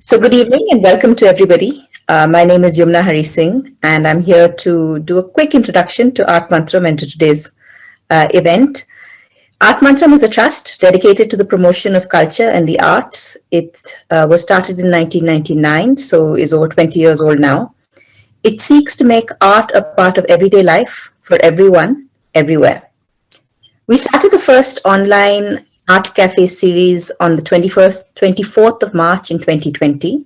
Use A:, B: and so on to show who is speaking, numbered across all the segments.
A: So, good evening and welcome to everybody. My name is Yumna Hari Singh, and I'm here to do a quick introduction to ArtMantram and to today's event. ArtMantram is a trust dedicated to the promotion of culture and the arts. It was started in 1999, so is over 20 years old now. It seeks to make art a part of everyday life for everyone, everywhere. We started the first online art cafe series on the 24th of March in 2020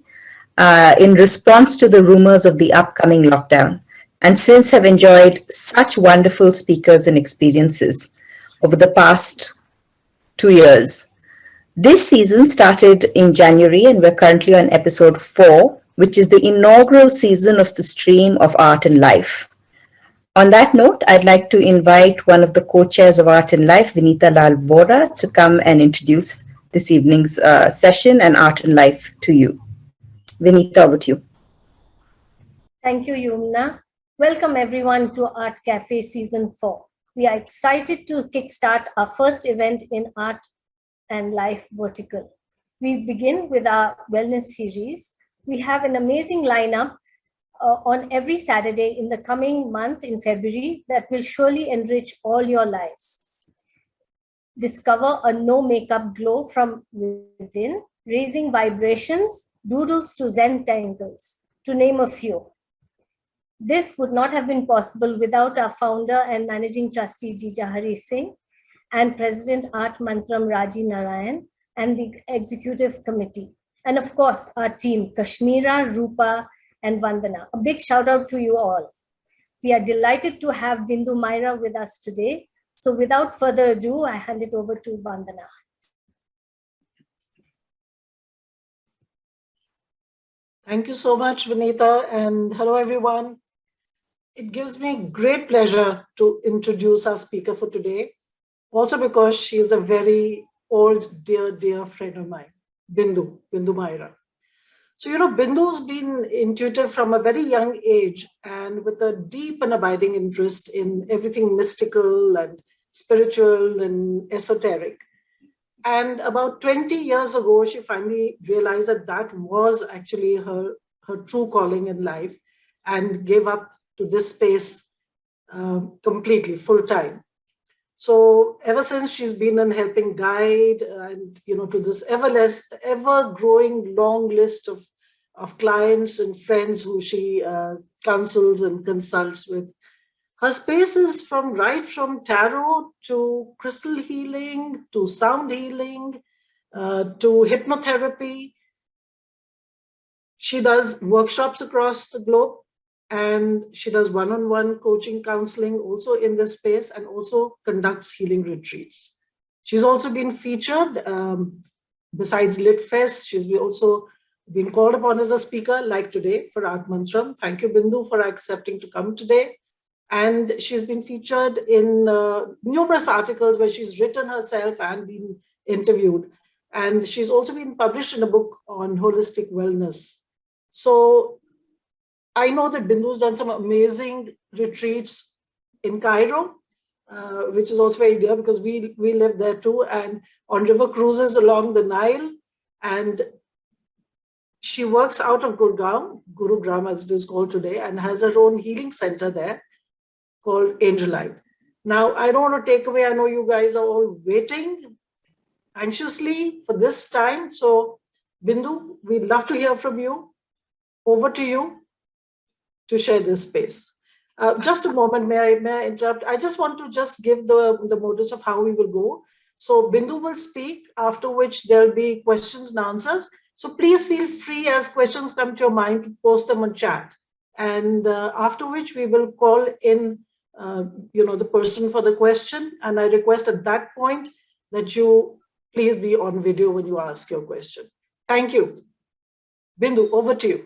A: in response to the rumors of the upcoming lockdown, and since have enjoyed such wonderful speakers and experiences over the past 2 years. This season started in January, and we're currently on episode 4, which is the inaugural season of the stream of art and life. On that note, I'd like to invite one of the co-chairs of Art and Life, Vinita Lal Vora, to come and introduce this evening's session and Art and Life to you. Vinita, over to you.
B: Thank you, Yumna. Welcome everyone to Art Cafe Season 4. We are excited to kickstart our first event in Art and Life vertical. We begin with our wellness series. We have an amazing lineup on every Saturday in the coming month in February that will surely enrich all your lives. Discover a no makeup glow from within, raising vibrations, doodles to Zen tangles, to name a few. This would not have been possible without our founder and managing trustee Jija Hari Singh and President ArtMantram Raji Narayan and the executive committee. And of course, our team, Kashmira, Rupa, and Vandana. A big shout out to you all. We are delighted to have Bindu Maira with us today. So without further ado, I hand it over to Vandana.
C: Thank you so much, Vinita, and hello, everyone. It gives me great pleasure to introduce our speaker for today, also because she is a very old, dear friend of mine, Bindu Maira. So, Bindu's been intuitive from a very young age and with a deep and abiding interest in everything mystical and spiritual and esoteric. And about 20 years ago, she finally realized that that was actually her true calling in life and gave up to this space completely, full time. So ever since she's been an helping guide and, to this ever growing long list of clients and friends who she counsels and consults with. Her space is right from tarot to crystal healing, to sound healing, to hypnotherapy. She does workshops across the globe, and she does one-on-one coaching, counseling also in this space, and also conducts healing retreats. She's also been featured, besides Lit Fest, she's also been called upon as a speaker like today for ArtMantram. Thank you, Bindu, for accepting to come today. And she's been featured in numerous articles where she's written herself and been interviewed. And she's also been published in a book on holistic wellness. So I know that Bindu's done some amazing retreats in Cairo, which is also very dear because we live there too, and on river cruises along the Nile. And she works out of Gurugram as it is called today, and has her own healing center there called Angel Light. Now, I don't want to take away, I know you guys are all waiting anxiously for this time. So Bindu, we'd love to hear from you. Over to you to share this space. Just a moment, may I interrupt? I just want to just give the motives of how we will go. So Bindu will speak, after which there'll be questions and answers. So please feel free as questions come to your mind to post them on chat. And after which we will call in, the person for the question. And I request at that point that you please be on video when you ask your question. Thank you. Bindu, over to you.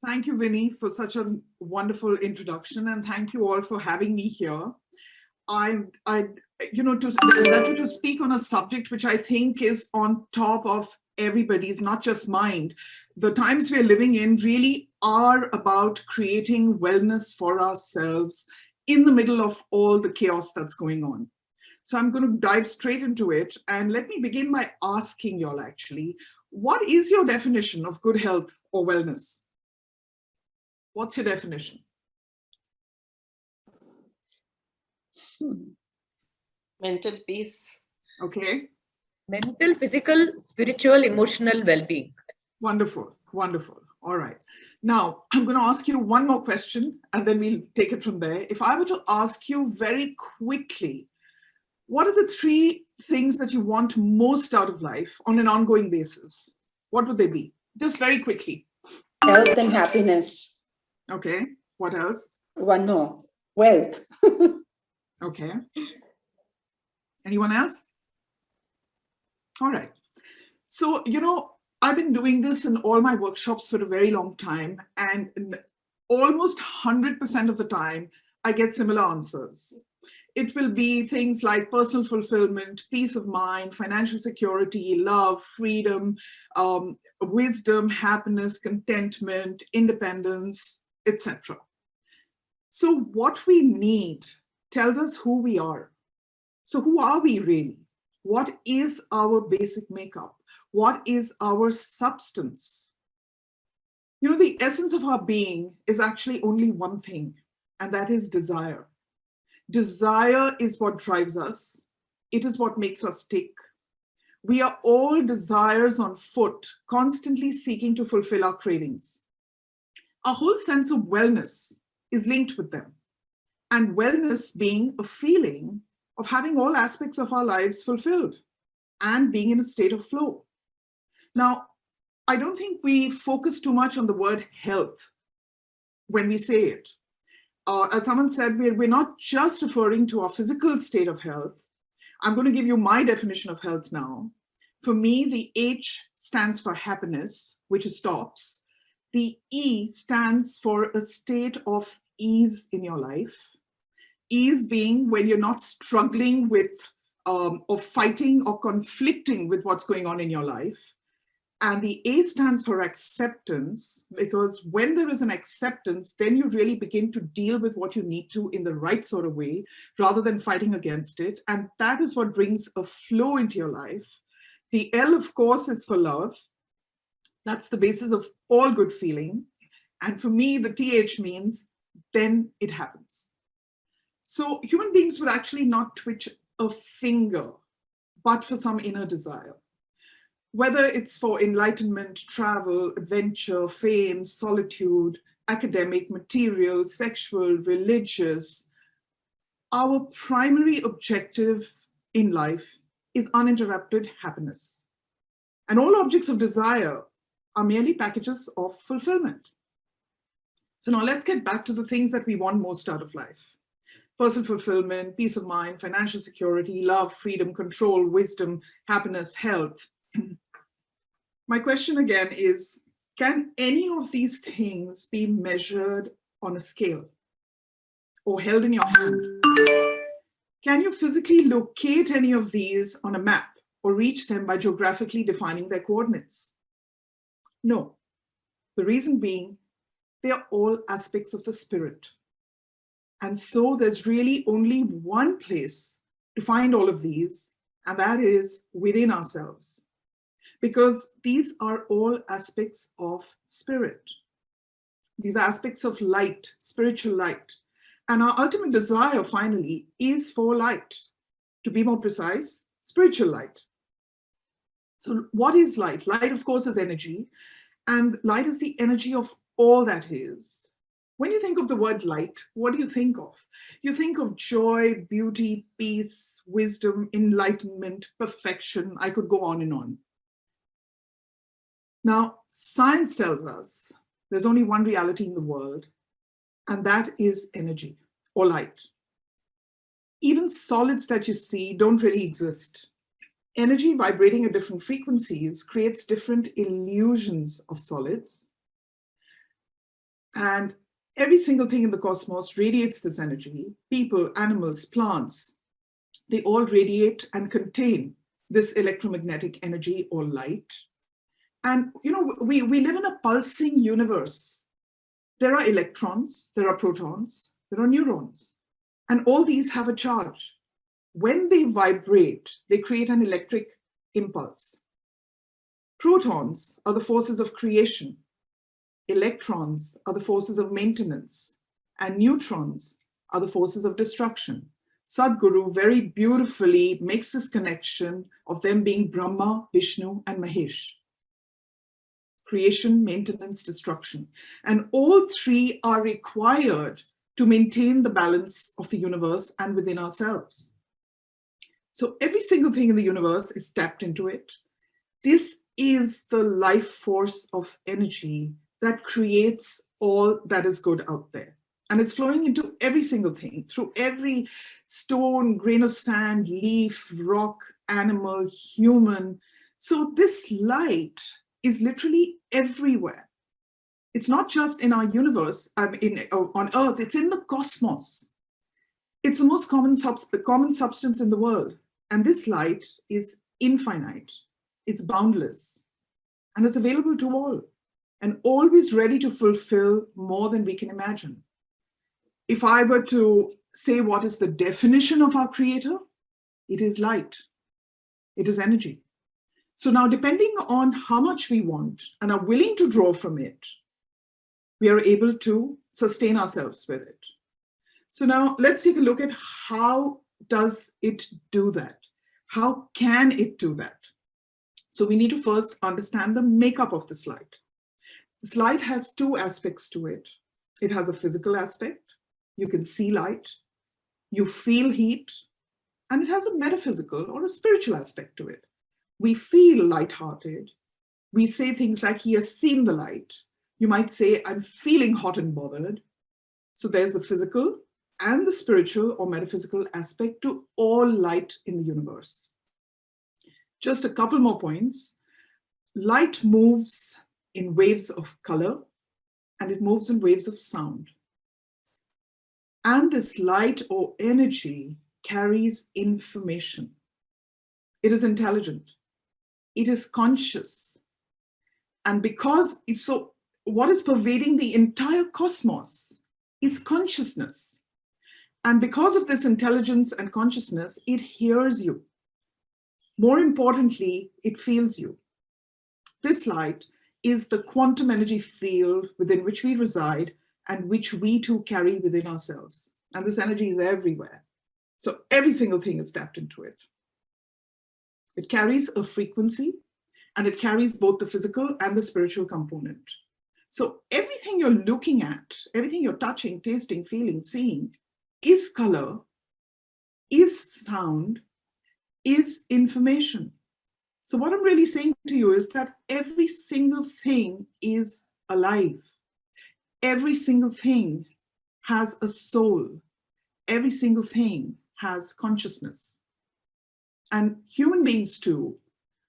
D: Thank you, Vinny, for such a wonderful introduction, and thank you all for having me here. To speak on a subject which I think is on top of everybody's, not just mind. The times we're living in really are about creating wellness for ourselves in the middle of all the chaos that's going on. So I'm going to dive straight into it. And let me begin by asking y'all actually, what is your definition of good health or wellness? What's your definition?
E: Mental peace.
D: Okay.
A: Mental, physical, spiritual, emotional well-being.
D: Wonderful, wonderful. All right. Now, I'm going to ask you one more question, and then we'll take it from there. If I were to ask you very quickly, what are the 3 things that you want most out of life on an ongoing basis? What would they be? Just very quickly.
F: Health and happiness.
D: Okay. What else?
F: One more. Wealth.
D: Okay. Anyone else? All right. So, I've been doing this in all my workshops for a very long time, and almost 100% of the time, I get similar answers. It will be things like personal fulfillment, peace of mind, financial security, love, freedom, wisdom, happiness, contentment, independence, etc. So what we need tells us who we are. So who are we really? What is our basic makeup? What is our substance? The essence of our being is actually only one thing, and that is desire. Desire is what drives us. It is what makes us tick. We are all desires on foot, constantly seeking to fulfill our cravings. Our whole sense of wellness is linked with them. And wellness being a feeling of having all aspects of our lives fulfilled and being in a state of flow. Now, I don't think we focus too much on the word health when we say it. As someone said, we're not just referring to our physical state of health. I'm going to give you my definition of health now. For me, the H stands for happiness, which is stops. The E stands for a state of ease in your life. Ease being when you're not struggling with or fighting or conflicting with what's going on in your life. And the A stands for acceptance, because when there is an acceptance, then you really begin to deal with what you need to in the right sort of way, rather than fighting against it. And that is what brings a flow into your life. The L, of course, is for love. That's the basis of all good feeling. And for me, the TH means then it happens. So human beings would actually not twitch a finger, but for some inner desire. Whether it's for enlightenment, travel, adventure, fame, solitude, academic, material, sexual, religious, our primary objective in life is uninterrupted happiness. And all objects of desire are merely packages of fulfillment. So now let's get back to the things that we want most out of life. Personal fulfillment, peace of mind, financial security, love, freedom, control, wisdom, happiness, health. My question again is, can any of these things be measured on a scale or held in your hand? Can you physically locate any of these on a map or reach them by geographically defining their coordinates? No. The reason being, they are all aspects of the spirit. And so there's really only one place to find all of these, and that is within ourselves. Because these are all aspects of spirit. These are aspects of light, spiritual light. And our ultimate desire, finally, is for light. To be more precise, spiritual light. So what is light? Light, of course, is energy. And light is the energy of all that is. When you think of the word light, what do you think of? You think of joy, beauty, peace, wisdom, enlightenment, perfection. I could go on and on. Now, science tells us there's only one reality in the world, and that is energy or light. Even solids that you see don't really exist. Energy vibrating at different frequencies creates different illusions of solids. And every single thing in the cosmos radiates this energy. People, animals, plants, they all radiate and contain this electromagnetic energy or light. And we live in a pulsing universe. There are electrons, there are protons, there are neurons, and all these have a charge. When they vibrate, they create an electric impulse. Protons are the forces of creation. Electrons are the forces of maintenance. And neutrons are the forces of destruction. Sadhguru very beautifully makes this connection of them being Brahma, Vishnu, and Mahesh. Creation, maintenance, destruction. And all three are required to maintain the balance of the universe and within ourselves. So every single thing in the universe is tapped into it. This is the life force of energy that creates all that is good out there. And it's flowing into every single thing, through every stone, grain of sand, leaf, rock, animal, human. So this light is literally everywhere. It's not just in our universe, on Earth, it's in the cosmos. It's the most common substance in the world. And this light is infinite, it's boundless, and it's available to all, and always ready to fulfill more than we can imagine. If I were to say what is the definition of our Creator, it is light, it is energy. So now, depending on how much we want and are willing to draw from it, we are able to sustain ourselves with it. So now let's take a look at how does it do that? How can it do that? So we need to first understand the makeup of this light. This light has two aspects to it. It has a physical aspect. You can see light, you feel heat, and it has a metaphysical or a spiritual aspect to it. We feel lighthearted. We say things like, he has seen the light. You might say, I'm feeling hot and bothered. So there's the physical and the spiritual or metaphysical aspect to all light in the universe. Just a couple more points. Light moves in waves of color, and it moves in waves of sound. And this light or energy carries information. It is intelligent. It is conscious. And because it's so, what is pervading the entire cosmos is consciousness. And because of this intelligence and consciousness, it hears you. More importantly, it feels you. This light is the quantum energy field within which we reside and which we too carry within ourselves. And this energy is everywhere. So every single thing is tapped into it. It carries a frequency, and it carries both the physical and the spiritual component. So everything you're looking at, everything you're touching, tasting, feeling, seeing, is color, is sound, is information. So what I'm really saying to you is that every single thing is alive. Every single thing has a soul. Every single thing has consciousness. And human beings too,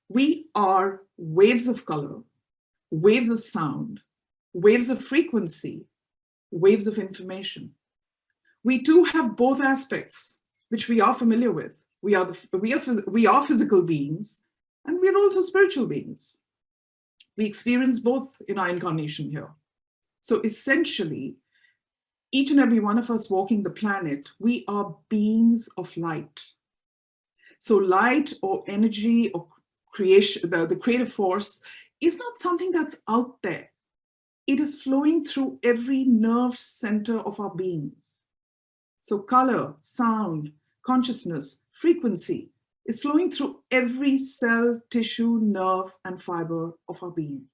D: we are waves of color, waves of sound, waves of frequency, waves of information. We too have both aspects, which we are familiar with. We are physical beings, and we're also spiritual beings. We experience both in our incarnation here. So essentially, each and every one of us walking the planet, we are beings of light. So light or energy or creation, the creative force is not something that's out there. It is flowing through every nerve center of our beings. So color, sound, consciousness, frequency is flowing through every cell, tissue, nerve, and fiber of our being.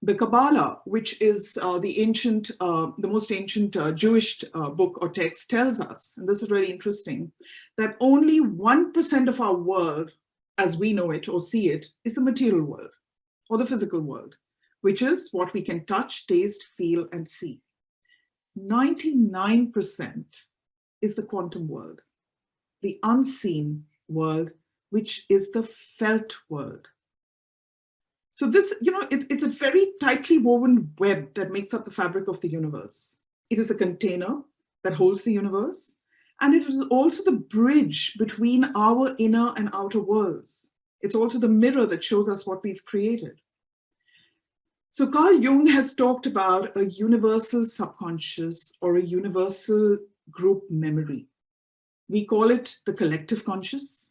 D: The Kabbalah, which is the most ancient Jewish book or text, tells us, and this is really interesting, that only 1% of our world, as we know it or see it, is the material world or the physical world, which is what we can touch, taste, feel, and see. 99% is the quantum world, the unseen world, which is the felt world. So this, it's a very tightly woven web that makes up the fabric of the universe. It is a container that holds the universe, and it is also the bridge between our inner and outer worlds. It's also the mirror that shows us what we've created. So Carl Jung has talked about a universal subconscious or a universal group memory. We call it the collective conscious.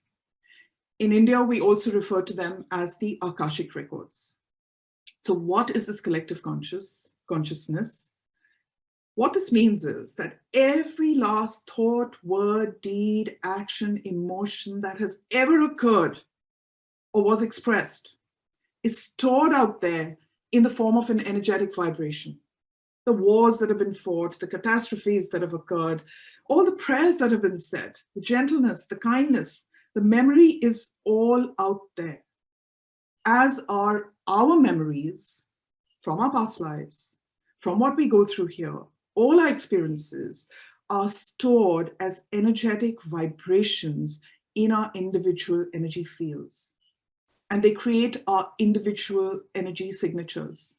D: In India, we also refer to them as the Akashic records. So what is this collective consciousness? What this means is that every last thought, word, deed, action, emotion that has ever occurred or was expressed is stored out there in the form of an energetic vibration. The wars that have been fought, the catastrophes that have occurred, all the prayers that have been said, the gentleness, the kindness, the memory is all out there, as are our memories from our past lives, from what we go through here. All our experiences are stored as energetic vibrations in our individual energy fields. And they create our individual energy signatures.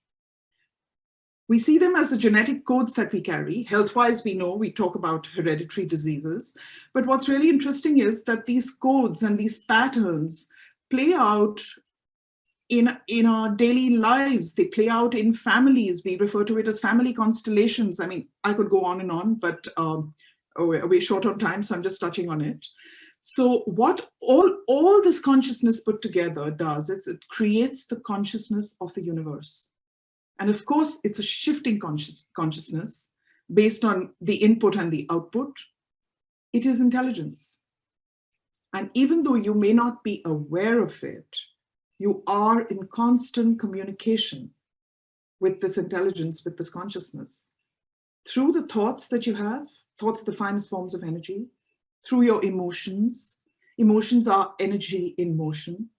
D: We see them as the genetic codes that we carry. Health-wise, we know, we talk about hereditary diseases. But what's really interesting is that these codes and these patterns play out in our daily lives. They play out in families. We refer to it as family constellations. I mean, I could go on and on, but we're short on time, so I'm just touching on it. So what all this consciousness put together does is it creates the consciousness of the universe. And of course, it's a shifting consciousness based on the input and the output. It is intelligence. And even though you may not be aware of it, you are in constant communication with this intelligence, with this consciousness, through the thoughts that you have. Thoughts are the finest forms of energy. Through your emotions. Emotions are energy in motion.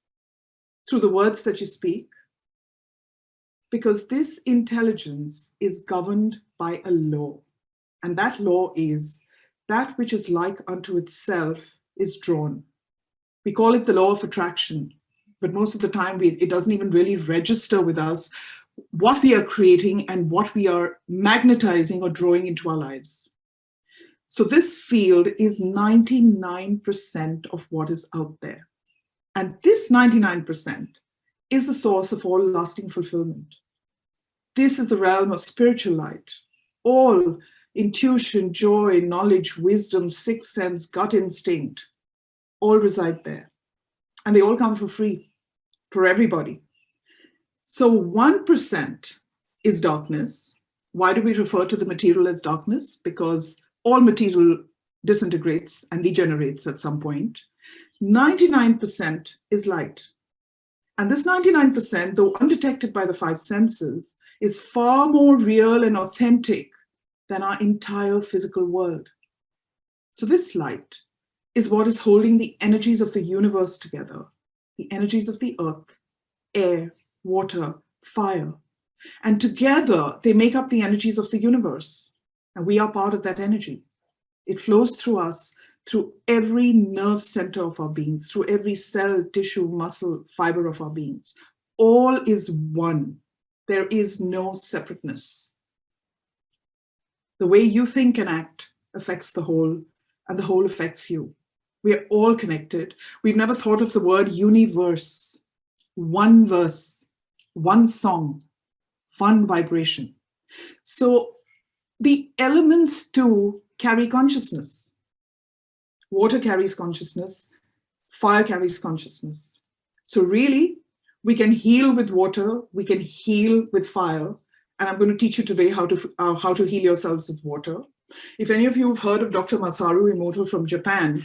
D: Through the words that you speak. Because this intelligence is governed by a law. And that law is that which is like unto itself is drawn. We call it the law of attraction. But most of the time, it doesn't even really register with us what we are creating and what we are magnetizing or drawing into our lives. So this field is 99% of what is out there. And this 99% is the source of all lasting fulfillment. This is the realm of spiritual light. All intuition, joy, knowledge, wisdom, sixth sense, gut instinct, all reside there. And they all come for free for everybody. So 1% is darkness. Why do we refer to the material as darkness? Because all material disintegrates and degenerates at some point. 99% is light. And this 99%, though undetected by the five senses, is far more real and authentic than our entire physical world. So this light is what is holding the energies of the universe together, the energies of the earth, air, water, fire. And together they make up the energies of the universe. And we are part of that energy. It flows through us, through every nerve center of our beings, through every cell, tissue, muscle, fiber of our beings. All is one. There is no separateness. The way you think and act affects the whole, and the whole affects you. We are all connected. We've never thought of the word universe. One verse, one song, one vibration. So the elements too carry consciousness. Water carries consciousness. Fire carries consciousness. So really, we can heal with water. We can heal with fire. And I'm going to teach you today how to heal yourselves with water. If any of you have heard of Dr. Masaru Emoto from Japan,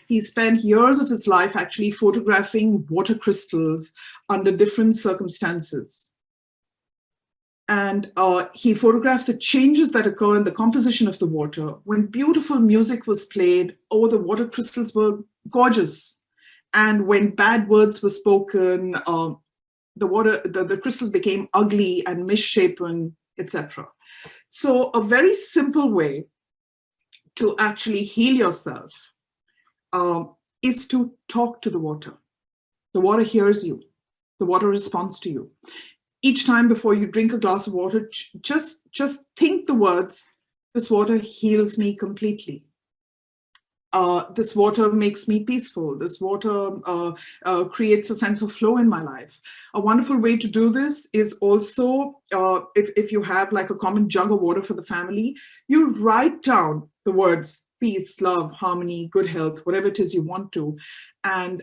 D: he spent years of his life actually photographing water crystals under different circumstances. And he photographed the changes that occur in the composition of the water. When beautiful music was played, oh, the water crystals were gorgeous. And when bad words were spoken, the crystal became ugly and misshapen, etc. So a very simple way to actually heal yourself is to talk to the water. The water hears you. The water responds to you. Each time before you drink a glass of water, just think the words, this water heals me completely. This water makes me peaceful. This water creates a sense of flow in my life. A wonderful way to do this is also, if you have like a common jug of water for the family, you write down the words peace, love, harmony, good health, whatever it is you want to. And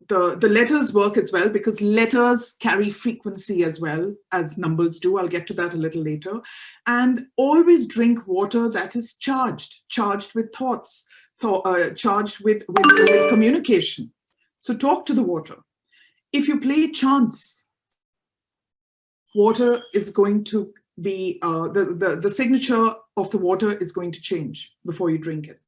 D: the letters work as well, because letters carry frequency as well as numbers do. I'll get to that a little later. And always drink water that is charged with thoughts, charged with communication. So talk to the water. If you play chants, water is going to be, the signature of the water is going to change before you drink it.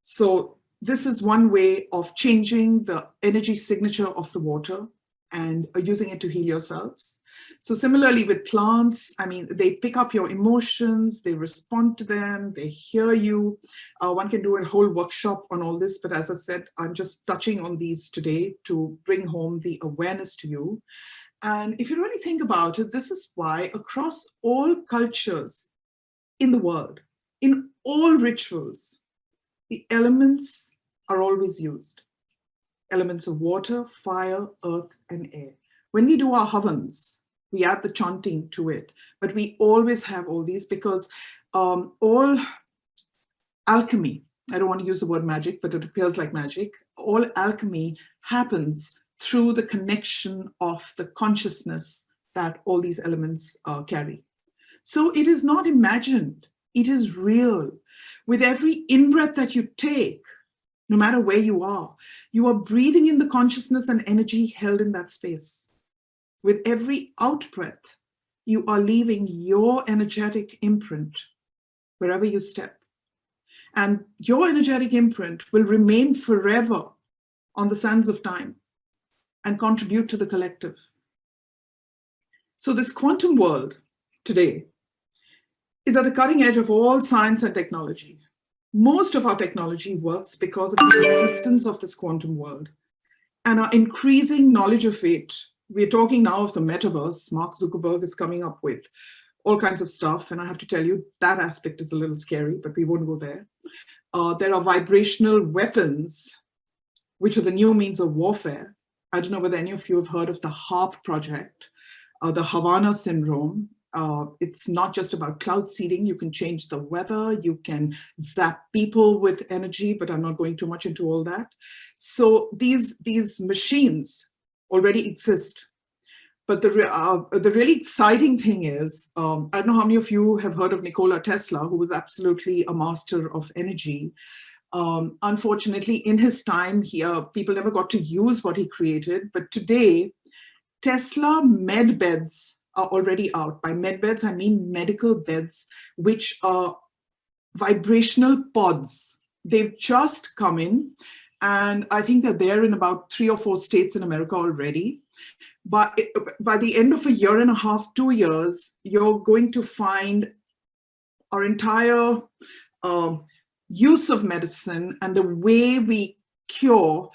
D: So this is one way of changing the energy signature of the water and using it to heal yourselves. So similarly with plants, I mean, they pick up your emotions, they respond to them, they hear you. One can do a whole workshop on all this, but as I said, I'm just touching on these today to bring home the awareness to you. And if you really think about it, this is why across all cultures in the world, in all rituals, the elements are always used. Elements of water, fire, earth, and air. When we do our havans, we add the chanting to it, but we always have all these because all alchemy, I don't want to use the word magic, but it appears like magic. All alchemy happens through the connection of the consciousness that all these elements carry. So it is not imagined, it is real. With every in-breath that you take, no matter where you are breathing in the consciousness and energy held in that space. With every out-breath, you are leaving your energetic imprint wherever you step. And your energetic imprint will remain forever on the sands of time and contribute to the collective. So this quantum world today is at the cutting edge of all science and technology. Most of our technology works because of the existence of this quantum world and our increasing knowledge of it. We're talking now of the metaverse. Mark Zuckerberg is coming up with all kinds of stuff. And I have to tell you, that aspect is a little scary, but we won't go there. There are vibrational weapons, which are the new means of warfare. I don't know whether any of you have heard of the HARP project, the Havana syndrome. It's not just about cloud seeding. You can change the weather, you can zap people with energy, but I'm not going too much into all that. So these machines already exist. But the really exciting thing is, I don't know how many of you have heard of Nikola Tesla, who was absolutely a master of energy. Unfortunately, in his time, people never got to use what he created. But today, Tesla med beds are already out. By med beds, I mean medical beds, which are vibrational pods. They've just come in, and I think that they're in about 3 or 4 states in America already. But by the end of a year and a half, 2 years, you're going to find our entire use of medicine and the way we cure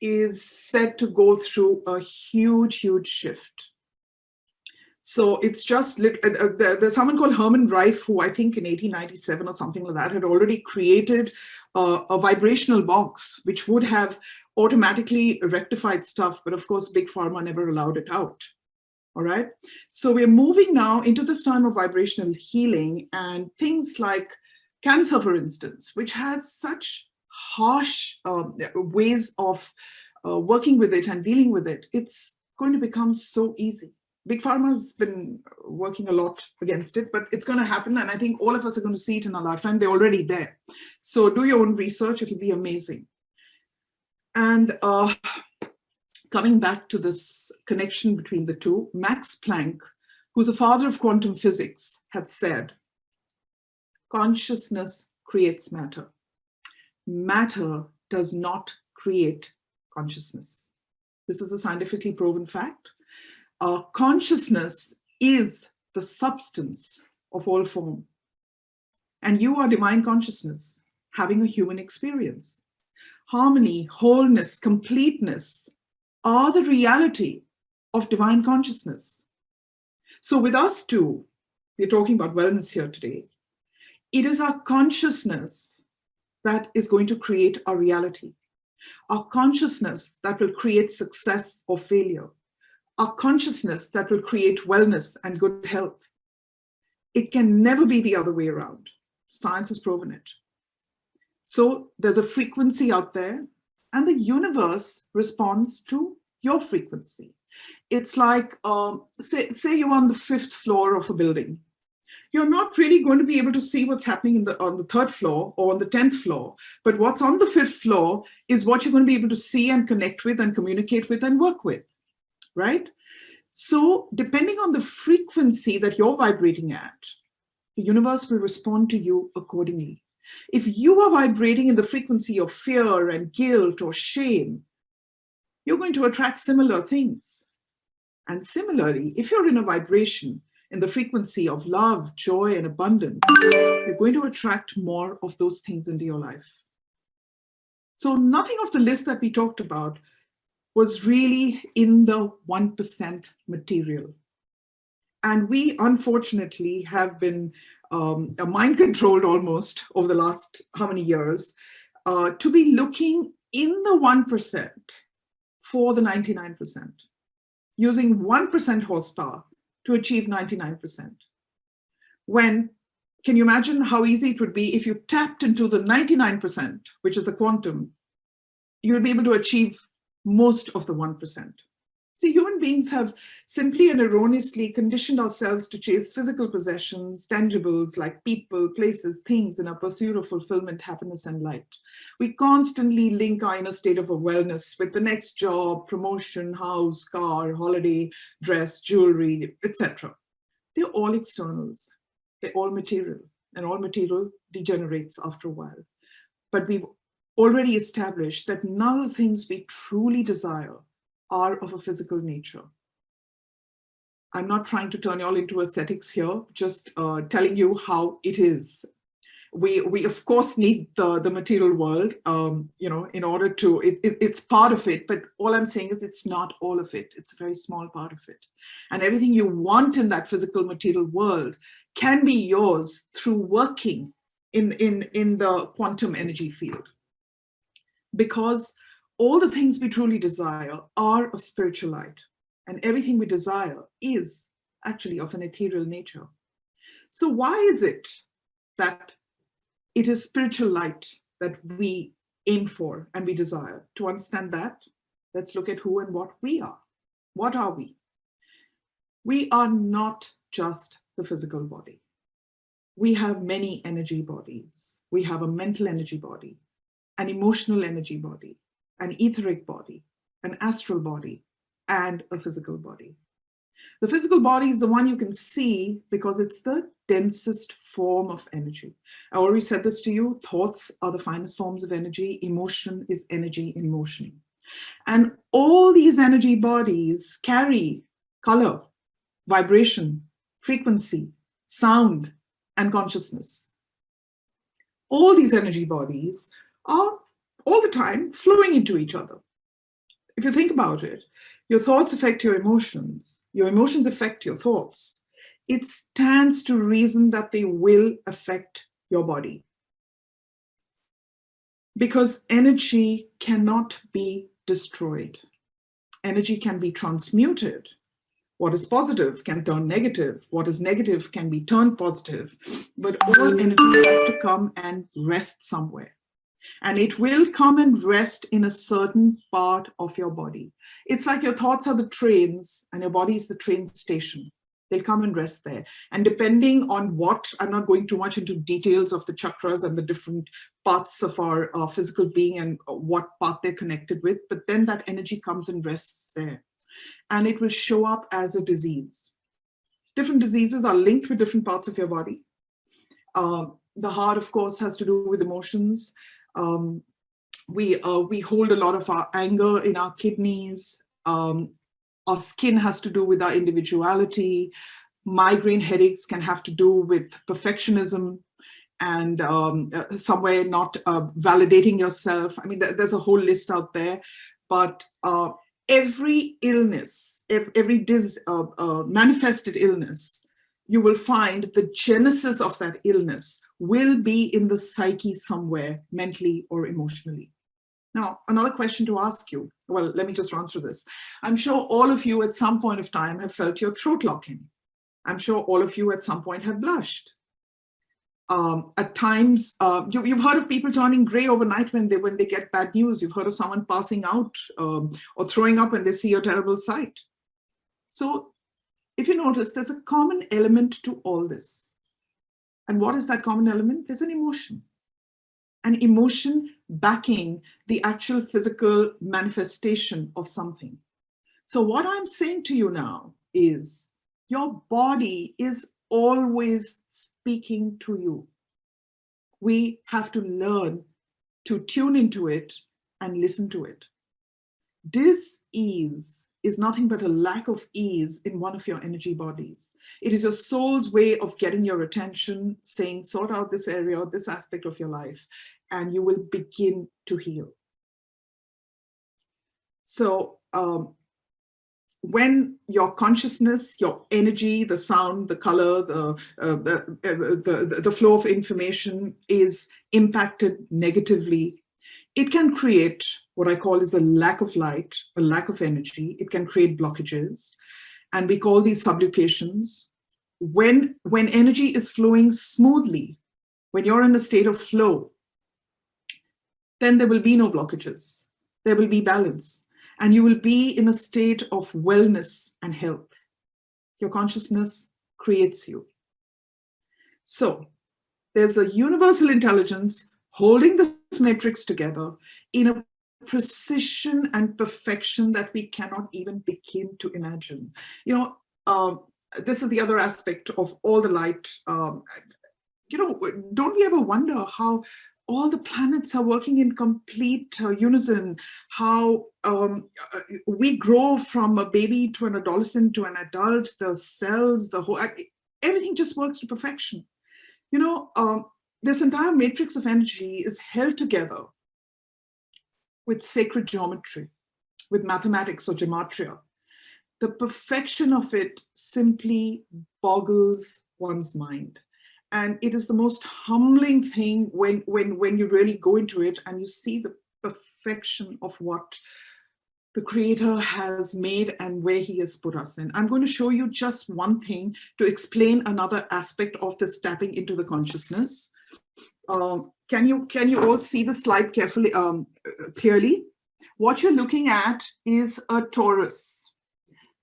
D: is set to go through a huge, huge shift. So it's just, there's someone called Herman Reif, who I think in 1897 or something like that had already created a vibrational box, which would have automatically rectified stuff. But of course, Big Pharma never allowed it out. All right. So we're moving now into this time of vibrational healing and things like cancer, for instance, which has such harsh ways of working with it and dealing with it. It's going to become so easy. Big Pharma has been working a lot against it, but it's going to happen. And I think all of us are going to see it in our lifetime. They're already there. So do your own research. It'll be amazing. And coming back to this connection between the two, Max Planck, who's a father of quantum physics, had said, consciousness creates matter. Matter does not create consciousness. This is a scientifically proven fact. Consciousness is the substance of all form. And you are divine consciousness, having a human experience. Harmony, wholeness, completeness are the reality of divine consciousness. So with us too, we're talking about wellness here today. It is our consciousness that is going to create our reality. Our consciousness that will create success or failure. Our consciousness that will create wellness and good health. It can never be the other way around. Science has proven it. So there's a frequency out there, and the universe responds to your frequency. It's like, say you're on the 5th floor of a building. You're not really going to be able to see what's happening on the 3rd floor or on the 10th floor, but what's on the 5th floor is what you're going to be able to see and connect with and communicate with and work with, right? So depending on the frequency that you're vibrating at, the universe will respond to you accordingly. If you are vibrating in the frequency of fear and guilt or shame, you're going to attract similar things. And similarly, if you're in a vibration in the frequency of love, joy, and abundance, you're going to attract more of those things into your life. So nothing of the list that we talked about was really in the 1% material. And we, unfortunately, have been mind controlled almost over the last how many years to be looking in the 1% for the 99%, using 1% horsepower to achieve 99%. When, can you imagine how easy it would be if you tapped into the 99%, which is the quantum, you would be able to achieve most of the 1%. See, human beings have simply and erroneously conditioned ourselves to chase physical possessions, tangibles like people, places, things in our pursuit of fulfillment, happiness, and light. We constantly link our inner state of wellness with the next job, promotion, house, car, holiday, dress, jewelry, etc. They're all externals. They're all material, and all material degenerates after a while. But we've already established that none of the things we truly desire are of a physical nature. I'm not trying to turn you all into ascetics here, just telling you how it is. We of course need the material world, in order to, it's part of it, but all I'm saying is it's not all of it. It's a very small part of it. And everything you want in that physical material world can be yours through working in the quantum energy field. Because all the things we truly desire are of spiritual light, and everything we desire is actually of an ethereal nature. So why is it that it is spiritual light that we aim for and we desire? To understand that, let's look at who and what we are. What are we? We are not just the physical body. We have many energy bodies. We have a mental energy body, an emotional energy body, an etheric body, an astral body, and a physical body. The physical body is the one you can see because it's the densest form of energy. I already said this to you, thoughts are the finest forms of energy, emotion is energy in motion. And all these energy bodies carry color, vibration, frequency, sound, and consciousness. All these energy bodies are all the time flowing into each other. If you think about it, your thoughts affect your emotions affect your thoughts. It stands to reason that they will affect your body. Because energy cannot be destroyed. Energy can be transmuted. What is positive can turn negative. What is negative can be turned positive. But all energy has to come and rest somewhere. And it will come and rest in a certain part of your body. It's like your thoughts are the trains and your body is the train station. They'll come and rest there. And depending on what, I'm not going too much into details of the chakras and the different parts of our physical being and what part they're connected with, but then that energy comes and rests there. And it will show up as a disease. Different diseases are linked with different parts of your body. The heart, of course, has to do with emotions. We hold a lot of our anger in our kidneys. Our skin has to do with our individuality. Migraine headaches can have to do with perfectionism and somewhere not validating yourself. I mean, there's a whole list out there, but every illness, every manifested illness, you will find the genesis of that illness will be in the psyche somewhere, mentally or emotionally. Now, another question to ask you. Well, let me just run through this. I'm sure all of you at some point of time have felt your throat locking. I'm sure all of you at some point have blushed. At times, you've heard of people turning gray overnight when they get bad news. You've heard of someone passing out or throwing up when they see a terrible sight. So if you notice, there's a common element to all this. And what is that common element? There's an emotion. An emotion backing the actual physical manifestation of something. So what I'm saying to you now is your body is always speaking to you. We have to learn to tune into it and listen to it. Dis-ease is nothing but a lack of ease in one of your energy bodies. It is your soul's way of getting your attention, saying, sort out this area, this aspect of your life, and you will begin to heal. So when your consciousness, your energy, the sound, the color, the flow of information is impacted negatively, it can create what I call is a lack of light, a lack of energy. It can create blockages, and we call these subluxations. When energy is flowing smoothly, when you're in a state of flow, then there will be no blockages. There will be balance, and you will be in a state of wellness and health. Your consciousness creates you. So there's a universal intelligence holding this matrix together in a precision and perfection that we cannot even begin to imagine. You know, this is the other aspect of all the light. You know, don't we ever wonder how all the planets are working in complete unison, how we grow from a baby to an adolescent to an adult, the cells, the whole, everything just works to perfection. You know, this entire matrix of energy is held together with sacred geometry, with mathematics or gematria. The perfection of it simply boggles one's mind. And it is the most humbling thing when you really go into it and you see the perfection of what the Creator has made and where He has put us in. I'm going to show you just one thing to explain another aspect of this tapping into the consciousness. Can you all see the slide carefully, clearly? What you're looking at is a torus.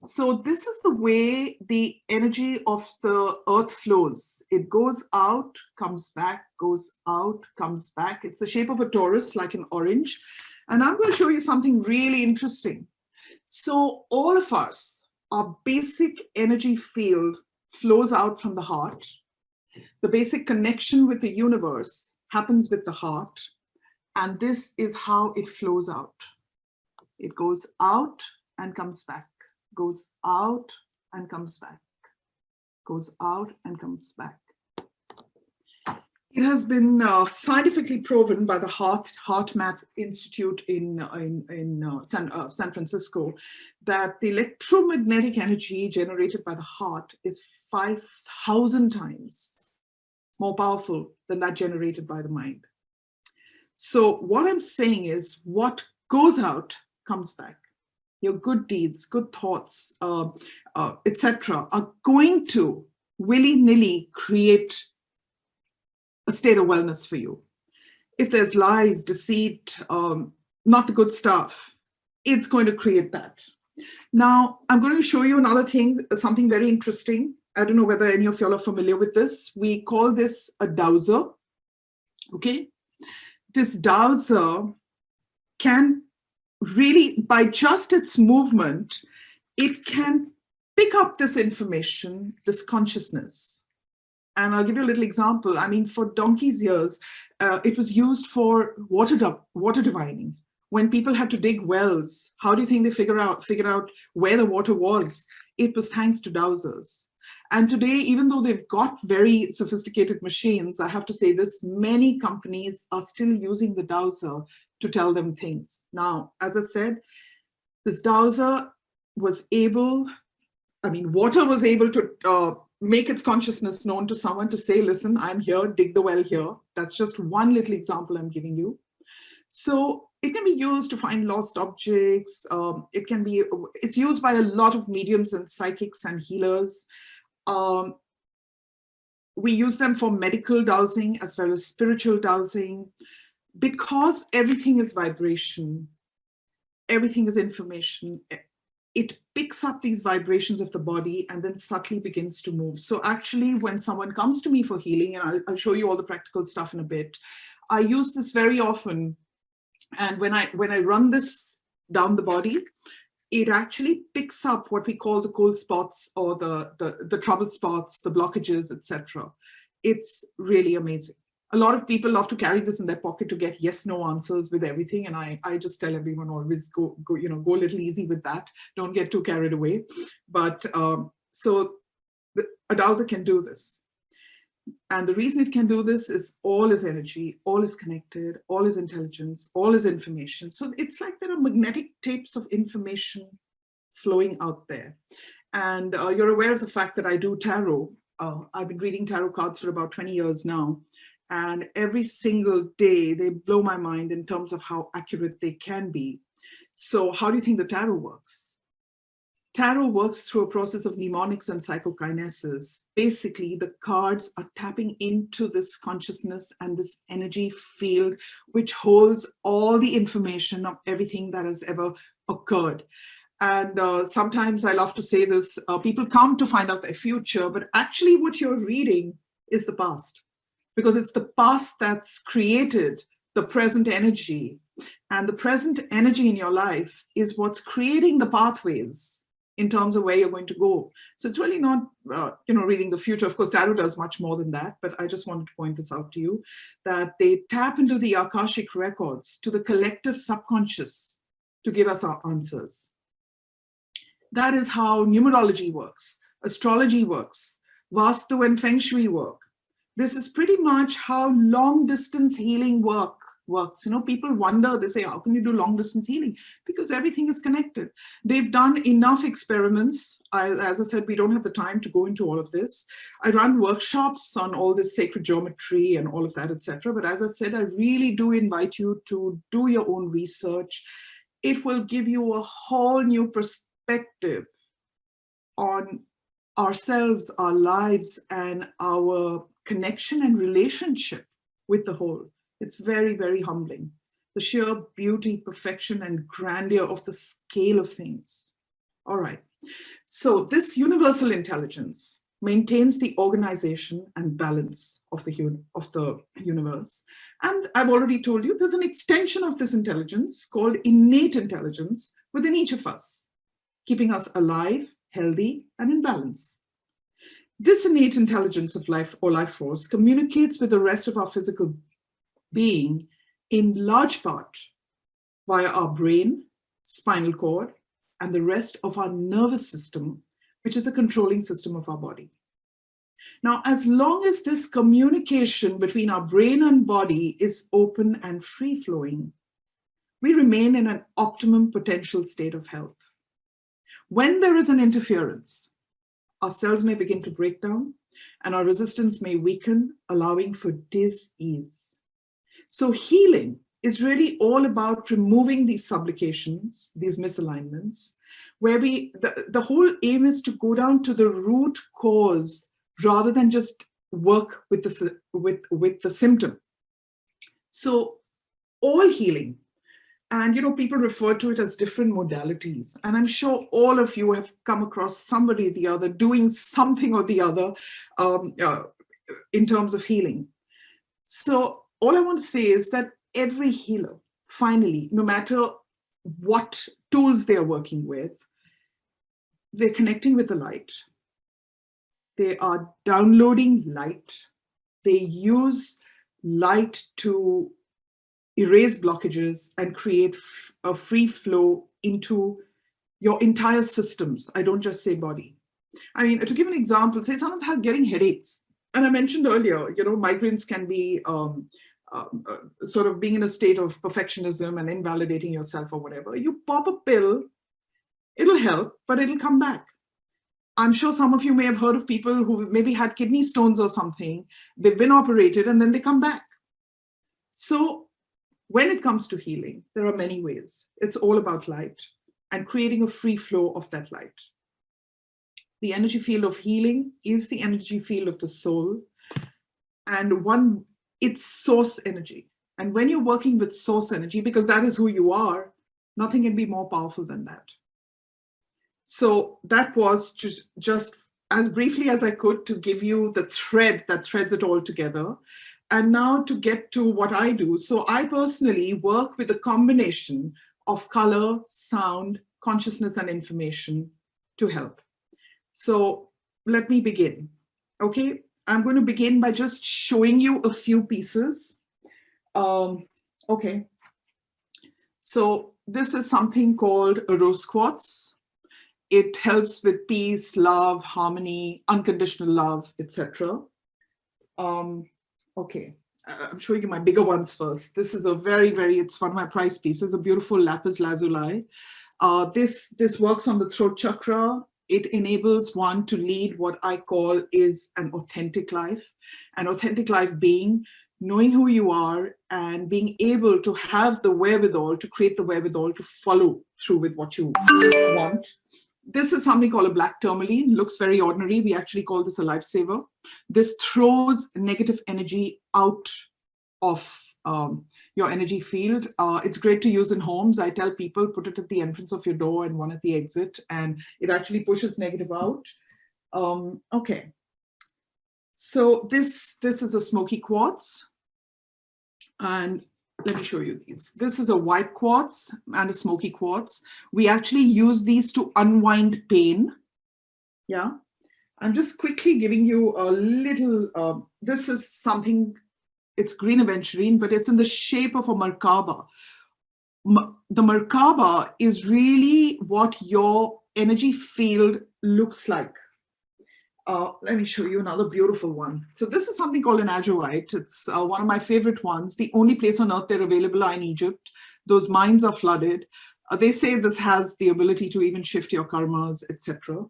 D: So this is the way the energy of the earth flows. It goes out, comes back, goes out, comes back. It's the shape of a torus, like an orange. And I'm going to show you something really interesting. So all of us, our basic energy field flows out from the heart. The basic connection with the universe happens with the heart. And this is how it flows out. It goes out and comes back. Goes out and comes back, goes out and comes back. It has been scientifically proven by the HeartMath Institute in San Francisco that the electromagnetic energy generated by the heart is 5,000 times more powerful than that generated by the mind. So what I'm saying is what goes out comes back. Your good deeds, good thoughts, etc., are going to willy-nilly create a state of wellness for you. If there's lies, deceit, not the good stuff, it's going to create that. Now, I'm going to show you another thing, something very interesting. I don't know whether any of y'all are familiar with this. We call this a Dowser. Okay? This Dowser can really, by just its movement, it can pick up this information, this consciousness. And I'll give you a little example. I mean, for donkey's years, it was used for water divining. When people had to dig wells, how do you think they figured out where the water was? It was thanks to dowsers. And today, even though they've got very sophisticated machines, I have to say this, many companies are still using the dowser to tell them things. Now, as I said, this dowser was able, I mean, water was able to make its consciousness known to someone to say, listen, I'm here, dig the well here. That's just one little example I'm giving you. So it can be used to find lost objects. It's used by a lot of mediums and psychics and healers. We use them for medical dowsing as well as spiritual dowsing, because everything is vibration, everything is information. It picks up these vibrations of the body and then subtly begins to move. So actually, when someone comes to me for healing, and I'll show you all the practical stuff in a bit, I use this very often. And when I run this down the body, it actually picks up what we call the cold spots or the trouble spots, the blockages, etc. It's really amazing. A lot of people love to carry this in their pocket to get yes, no answers with everything. And I just tell everyone always go a little easy with that. Don't get too carried away. But so a dowser can do this. And the reason it can do this is all is energy, all is connected, all is intelligence, all is information. So it's like there are magnetic tapes of information flowing out there. And you're aware of the fact that I do tarot. I've been reading tarot cards for about 20 years now. And every single day they blow my mind in terms of how accurate they can be. So how do you think the tarot works? Tarot works through a process of mnemonics and psychokinesis. Basically, the cards are tapping into this consciousness and this energy field, which holds all the information of everything that has ever occurred. And sometimes I love to say this, people come to find out their future, but actually what you're reading is the past, because it's the past that's created the present energy. And the present energy in your life is what's creating the pathways in terms of where you're going to go. So it's really not, reading the future. Of course, tarot does much more than that, but I just wanted to point this out to you, that they tap into the Akashic records, to the collective subconscious, to give us our answers. That is how numerology works, astrology works, Vastu and Feng Shui work. This is pretty much how long distance healing works. People wonder, they say, how can you do long distance healing? Because everything is connected. They've done enough experiments. As I said, we don't have the time to go into all of this. I run workshops on all this sacred geometry and all of that, etc. But as I said, I really do invite you to do your own research. It will give you a whole new perspective on ourselves, our lives, and our connection and relationship with the whole. It's very, very humbling. The sheer beauty, perfection, and grandeur of the scale of things. All right. So this universal intelligence maintains the organization and balance of the universe. And I've already told you, there's an extension of this intelligence called innate intelligence within each of us, keeping us alive, healthy, and in balance. This innate intelligence of life or life force communicates with the rest of our physical being in large part via our brain, spinal cord, and the rest of our nervous system, which is the controlling system of our body. Now, as long as this communication between our brain and body is open and free-flowing, we remain in an optimum potential state of health. When there is an interference, our cells may begin to break down and our resistance may weaken, allowing for dis-ease. So healing is really all about removing these subluxations, these misalignments, where the whole aim is to go down to the root cause rather than just work with the symptom. So all healing, and people refer to it as different modalities. And I'm sure all of you have come across somebody or the other doing something or the other in terms of healing. So all I want to say is that every healer, finally, no matter what tools they are working with, they're connecting with the light. They are downloading light. They use light to erase blockages and create a free flow into your entire systems. I don't just say body. I mean, to give an example, say someone's getting headaches. And I mentioned earlier, migraines can be sort of being in a state of perfectionism and invalidating yourself or whatever. You pop a pill, it'll help, but it'll come back. I'm sure some of you may have heard of people who maybe had kidney stones or something. They've been operated and then they come back. So when it comes to healing, there are many ways. It's all about light and creating a free flow of that light. The energy field of healing is the energy field of the soul. and one, it's source energy. And when you're working with source energy, because that is who you are, nothing can be more powerful than that. So that was just as briefly as I could to give you the thread that threads it all together. And now to get to what I do. So I personally work with a combination of color, sound, consciousness, and information to help. So let me begin. Okay, I'm going to begin by just showing you a few pieces. Okay, so this is something called a rose quartz. It helps with peace, love, harmony, unconditional love, etc. Okay, I'm showing you my bigger ones first. This is a it's one of my prize pieces, a beautiful Lapis Lazuli. This works on the throat chakra. It enables one to lead what I call is an authentic life. An authentic life being knowing who you are and being able to have the wherewithal, to create the wherewithal to follow through with what you want. This is something called a black tourmaline. Looks very ordinary. We actually call this a lifesaver. This throws negative energy out of your energy field. It's great to use in homes. I tell people, put it at the entrance of your door and one at the exit, and it actually pushes negative out. Okay. So this is a smoky quartz. And let me show you these. This is a white quartz and a smoky quartz. We actually use these to unwind pain. Yeah. I'm just quickly giving you a little, this is something, it's green aventurine, but it's in the shape of a Merkaba. The Merkaba is really what your energy field looks like. Let me show you another beautiful one. So this is something called an azurite. It's one of my favorite ones. The only place on earth they're available are in Egypt. Those mines are flooded. They say this has the ability to even shift your karmas, etc.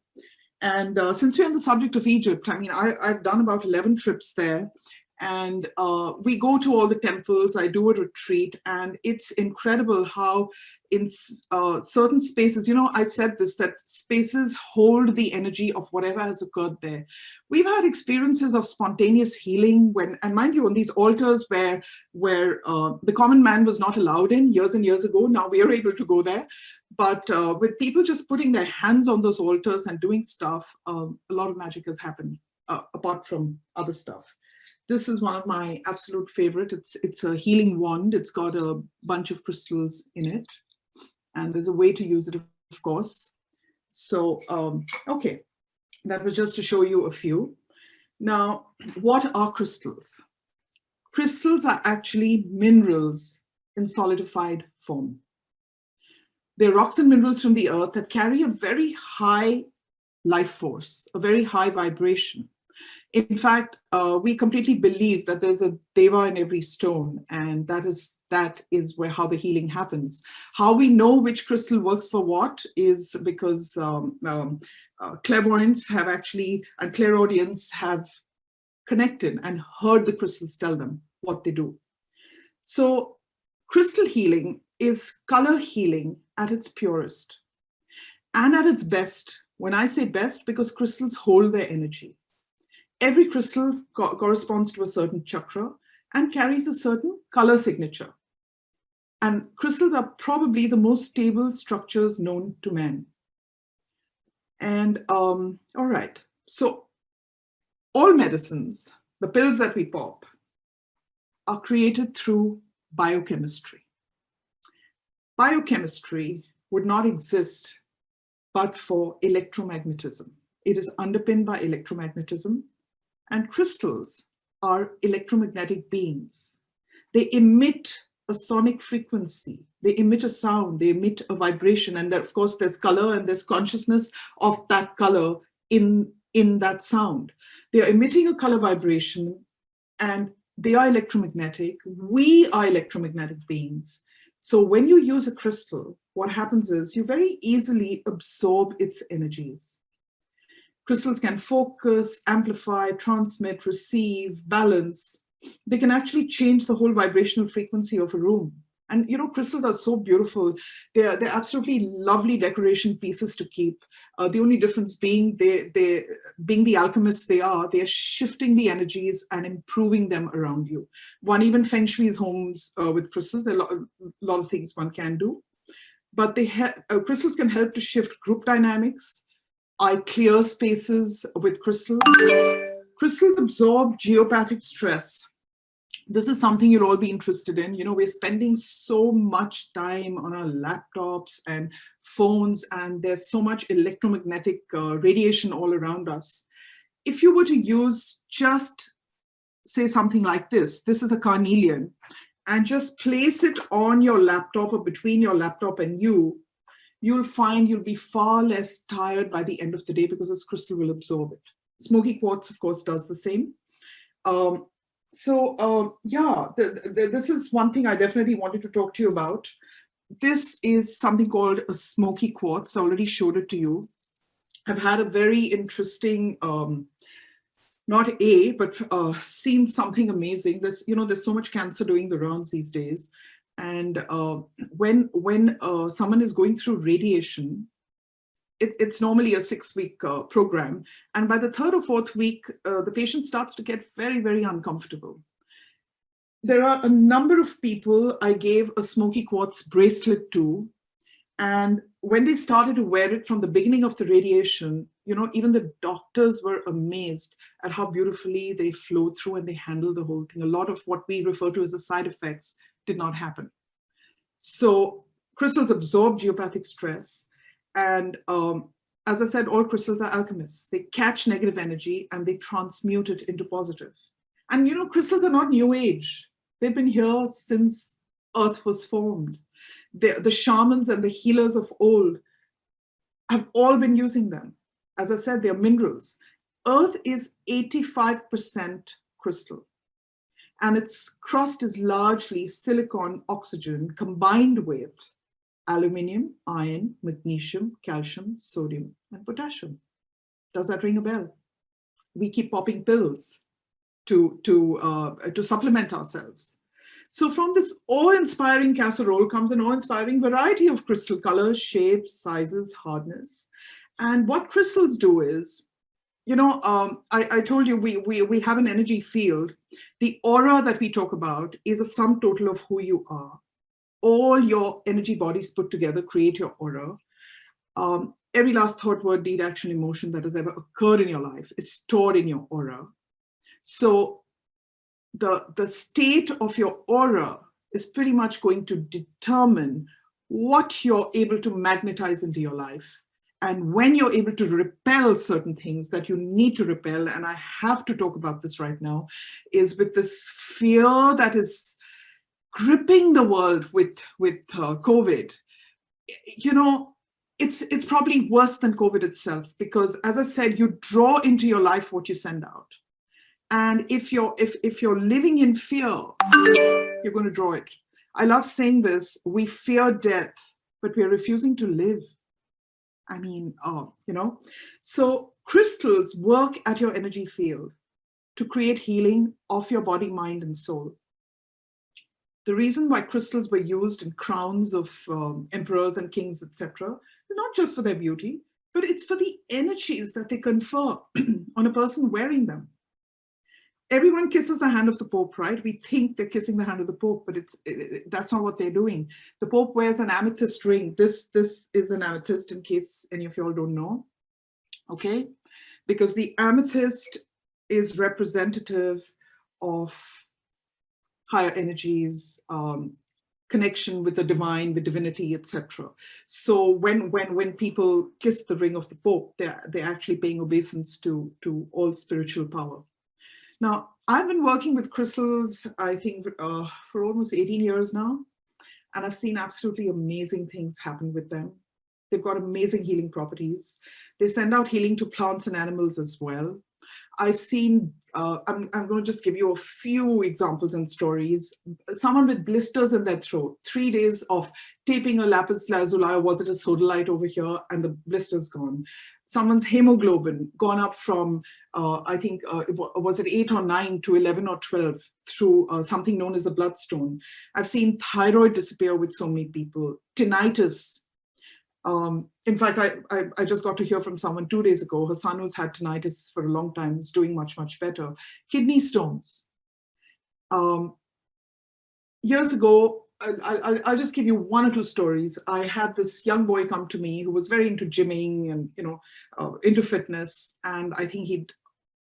D: And since we're on the subject of Egypt, I mean, I've done about 11 trips there. And we go to all the temples, I do a retreat, and it's incredible how in certain spaces, you know, I said this, that spaces hold the energy of whatever has occurred there. We've had experiences of spontaneous healing when, and mind you, on these altars where the common man was not allowed in years and years ago, now we are able to go there. But with people just putting their hands on those altars and doing stuff, a lot of magic has happened, apart from other stuff. This is one of my absolute favorite. It's a healing wand. It's got a bunch of crystals in it. And there's a way to use it, of course. So, okay, that was just to show you a few. Now, what are crystals? Crystals are actually minerals in solidified form. They're rocks and minerals from the earth that carry a very high life force, a very high vibration. In fact, we completely believe that there's a deva in every stone, and that is where how the healing happens. How we know which crystal works for what is because clairvoyants have actually, and clairaudience have connected and heard the crystals tell them what they do. So crystal healing is color healing at its purest and at its best. When I say best, because crystals hold their energy. Every crystal corresponds to a certain chakra and carries a certain color signature. And crystals are probably the most stable structures known to man. And all right, so all medicines, the pills that we pop, are created through biochemistry. Biochemistry would not exist but for electromagnetism. It is underpinned by electromagnetism. And crystals are electromagnetic beings. They emit a sonic frequency. They emit a sound. They emit a vibration. And of course, there's color and there's consciousness of that color in that sound. They are emitting a color vibration and they are electromagnetic. We are electromagnetic beings. So when you use a crystal, what happens is you very easily absorb its energies. Crystals can focus, amplify, transmit, receive, balance. They can actually change the whole vibrational frequency of a room. And crystals are so beautiful. They're absolutely lovely decoration pieces to keep. The only difference being they being the alchemists they're shifting the energies and improving them around you. One even feng shui's homes with crystals. A lot of things one can do. But crystals can help to shift group dynamics. I clear spaces with crystals. Crystals absorb geopathic stress. This is something you'll all be interested in. We're spending so much time on our laptops and phones, and there's so much electromagnetic radiation all around us. If you were to use just, say, something like this is a carnelian, and just place it on your laptop or between your laptop and you'll find you'll be far less tired by the end of the day because this crystal will absorb it. Smoky Quartz, of course, does the same. This is one thing I definitely wanted to talk to you about. This is something called a Smoky Quartz. I already showed it to you. I've had a very interesting, seen something amazing. There's so much cancer doing the rounds these days. And when someone is going through radiation, it's normally a 6-week program. And by the 3rd or 4th week, the patient starts to get very, very uncomfortable. There are a number of people I gave a Smoky Quartz bracelet to. And when they started to wear it from the beginning of the radiation, even the doctors were amazed at how beautifully they flow through and they handle the whole thing. A lot of what we refer to as the side effects did not happen. So crystals absorb geopathic stress. And as I said, all crystals are alchemists. They catch negative energy and they transmute it into positive. And crystals are not new age. They've been here since Earth was formed. The shamans and the healers of old have all been using them. As I said, they're minerals. Earth is 85% crystal. And its crust is largely silicon oxygen combined with aluminium, iron, magnesium, calcium, sodium, and potassium. Does that ring a bell? We keep popping pills to supplement ourselves. So from this awe-inspiring casserole comes an awe-inspiring variety of crystal colors, shapes, sizes, hardness. And what crystals do is, I told you we have an energy field. The aura that we talk about is a sum total of who you are. All your energy bodies put together create your aura. Every last thought, word, deed, action, emotion that has ever occurred in your life is stored in your aura. So the state of your aura is pretty much going to determine what you're able to magnetize into your life. And when you're able to repel certain things that you need to repel, and I have to talk about this right now, is with this fear that is gripping the world with COVID. It's probably worse than COVID itself, because as I said, you draw into your life what you send out. And if you're living in fear, you're going to draw it. I love saying this: we fear death, but we're refusing to live. So crystals work at your energy field to create healing of your body, mind, and soul. The reason why crystals were used in crowns of emperors and kings, etc., is not just for their beauty, but it's for the energies that they confer on a person wearing them. Everyone kisses the hand of the Pope, right? We think they're kissing the hand of the Pope, but that's not what they're doing. The Pope wears an amethyst ring. This is an amethyst, in case any of you all don't know, okay? Because the amethyst is representative of higher energies, connection with the divine, with divinity, etc. So when people kiss the ring of the Pope, they're actually paying obeisance to all spiritual power. Now, I've been working with crystals, I think, for almost 18 years now, and I've seen absolutely amazing things happen with them. They've got amazing healing properties. They send out healing to plants and animals as well. I've seen, I'm going to just give you a few examples and stories. Someone with blisters in their throat, 3 days of taping a lapis lazuli, or was it a sodalite over here, and the blister's gone. Someone's hemoglobin gone up from, I think, was it 8 or 9 to 11 or 12 through something known as a bloodstone. I've seen thyroid disappear with so many people. Tinnitus. In fact, I just got to hear from someone 2 days ago. Her son, who's had tinnitus for a long time, is doing much, much better. Kidney stones. Years ago, I'll just give you 1 or 2 stories. I had this young boy come to me who was very into gymming and, you know, into fitness. And I think he'd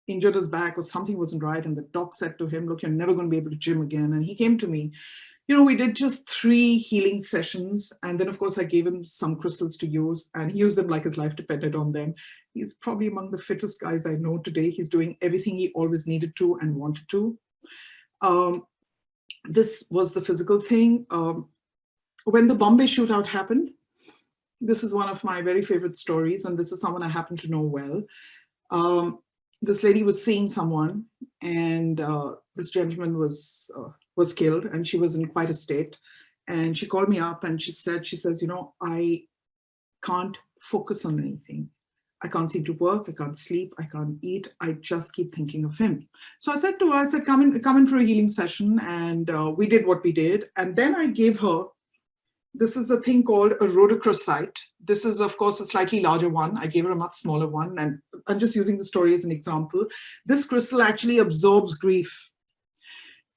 D: injured his back or something wasn't right. And the doc said to him, look, you're never going to be able to gym again. And he came to me. You know, we did just 3 healing sessions. And then, of course, I gave him some crystals to use, and he used them like his life depended on them. He's probably among the fittest guys I know today. He's doing everything he always needed to and wanted to. This was the physical thing. When the Bombay shootout happened, this is one of my very favorite stories, and this is someone I happen to know well. This lady was seeing someone, and this gentleman was killed, and she was in quite a state. And she called me up and she says, you know, I can't focus on anything. I can't seem to work, I can't sleep, I can't eat. I just keep thinking of him. So I said to her, I said, come in for a healing session. And we did what we did. And then I gave her, this is a thing called a Rhodochrosite. This is, of course, a slightly larger one. I gave her a much smaller one. And I'm just using the story as an example. This crystal actually absorbs grief.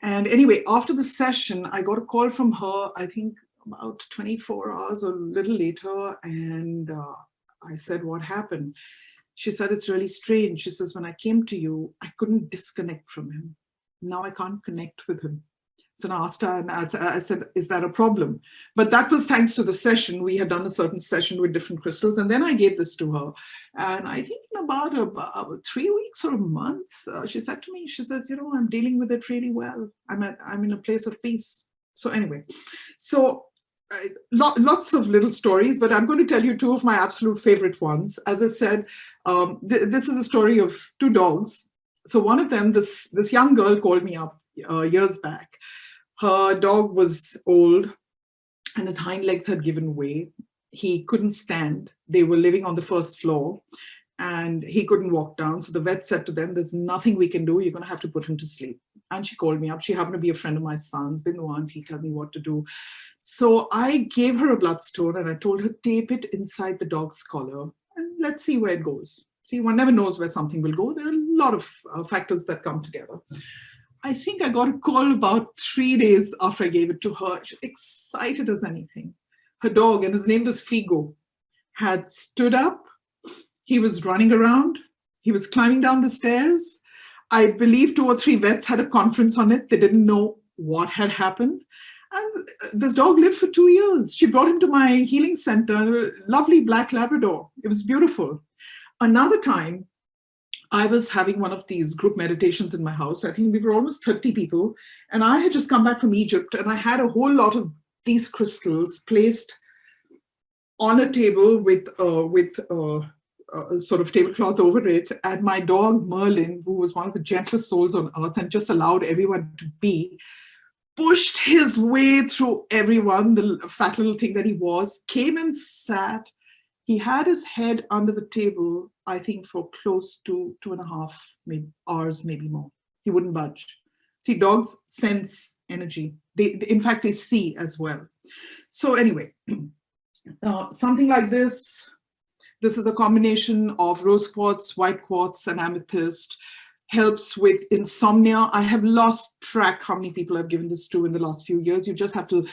D: And anyway, after the session, I got a call from her, I think about 24 hours or a little later. And I said, what happened? She said, it's really strange. She says, when I came to you, I couldn't disconnect from him. Now I can't connect with him. So I asked her, and I said, is that a problem? But that was thanks to the session. We had done a certain session with different crystals. And then I gave this to her. And I think in about 3 weeks or a month, she said to me, she says, you know, I'm dealing with it really well. I'm in a place of peace. So anyway, so lots of little stories, but I'm going to tell you 2 of my absolute favorite ones. As I said, this is a story of 2 dogs. So one of them, this young girl called me up years back. Her dog was old and his hind legs had given way. He couldn't stand. They were living on the 1st floor and he couldn't walk down. So the vet said to them, there's nothing we can do. You're going to have to put him to sleep. And she called me up. She happened to be a friend of my son's. Bindu, auntie, tell me what to do. So I gave her a bloodstone and I told her, tape it inside the dog's collar and let's see where it goes. See, one never knows where something will go. There are a lot of factors that come together. I think I got a call about 3 days after I gave it to her. She was excited as anything. Her dog, and his name was Figo, had stood up. He was running around. He was climbing down the stairs. I believe 2 or 3 vets had a conference on it. They didn't know what had happened. And this dog lived for 2 years. She brought him to my healing center, lovely black Labrador. It was beautiful. Another time, I was having one of these group meditations in my house. I think we were almost 30 people. And I had just come back from Egypt and I had a whole lot of these crystals placed on a table with a sort of tablecloth over it. And my dog, Merlin, who was one of the gentlest souls on earth and just allowed everyone to be, pushed his way through everyone, the fat little thing that he was, came and sat. He had his head under the table, I think, for close to 2.5 hours, maybe more. He wouldn't budge. See, dogs sense energy. In fact, they see as well. So anyway, something like this. This is a combination of rose quartz, white quartz, and amethyst. Helps with insomnia. I have lost track how many people I've given this to in the last few years. You just have to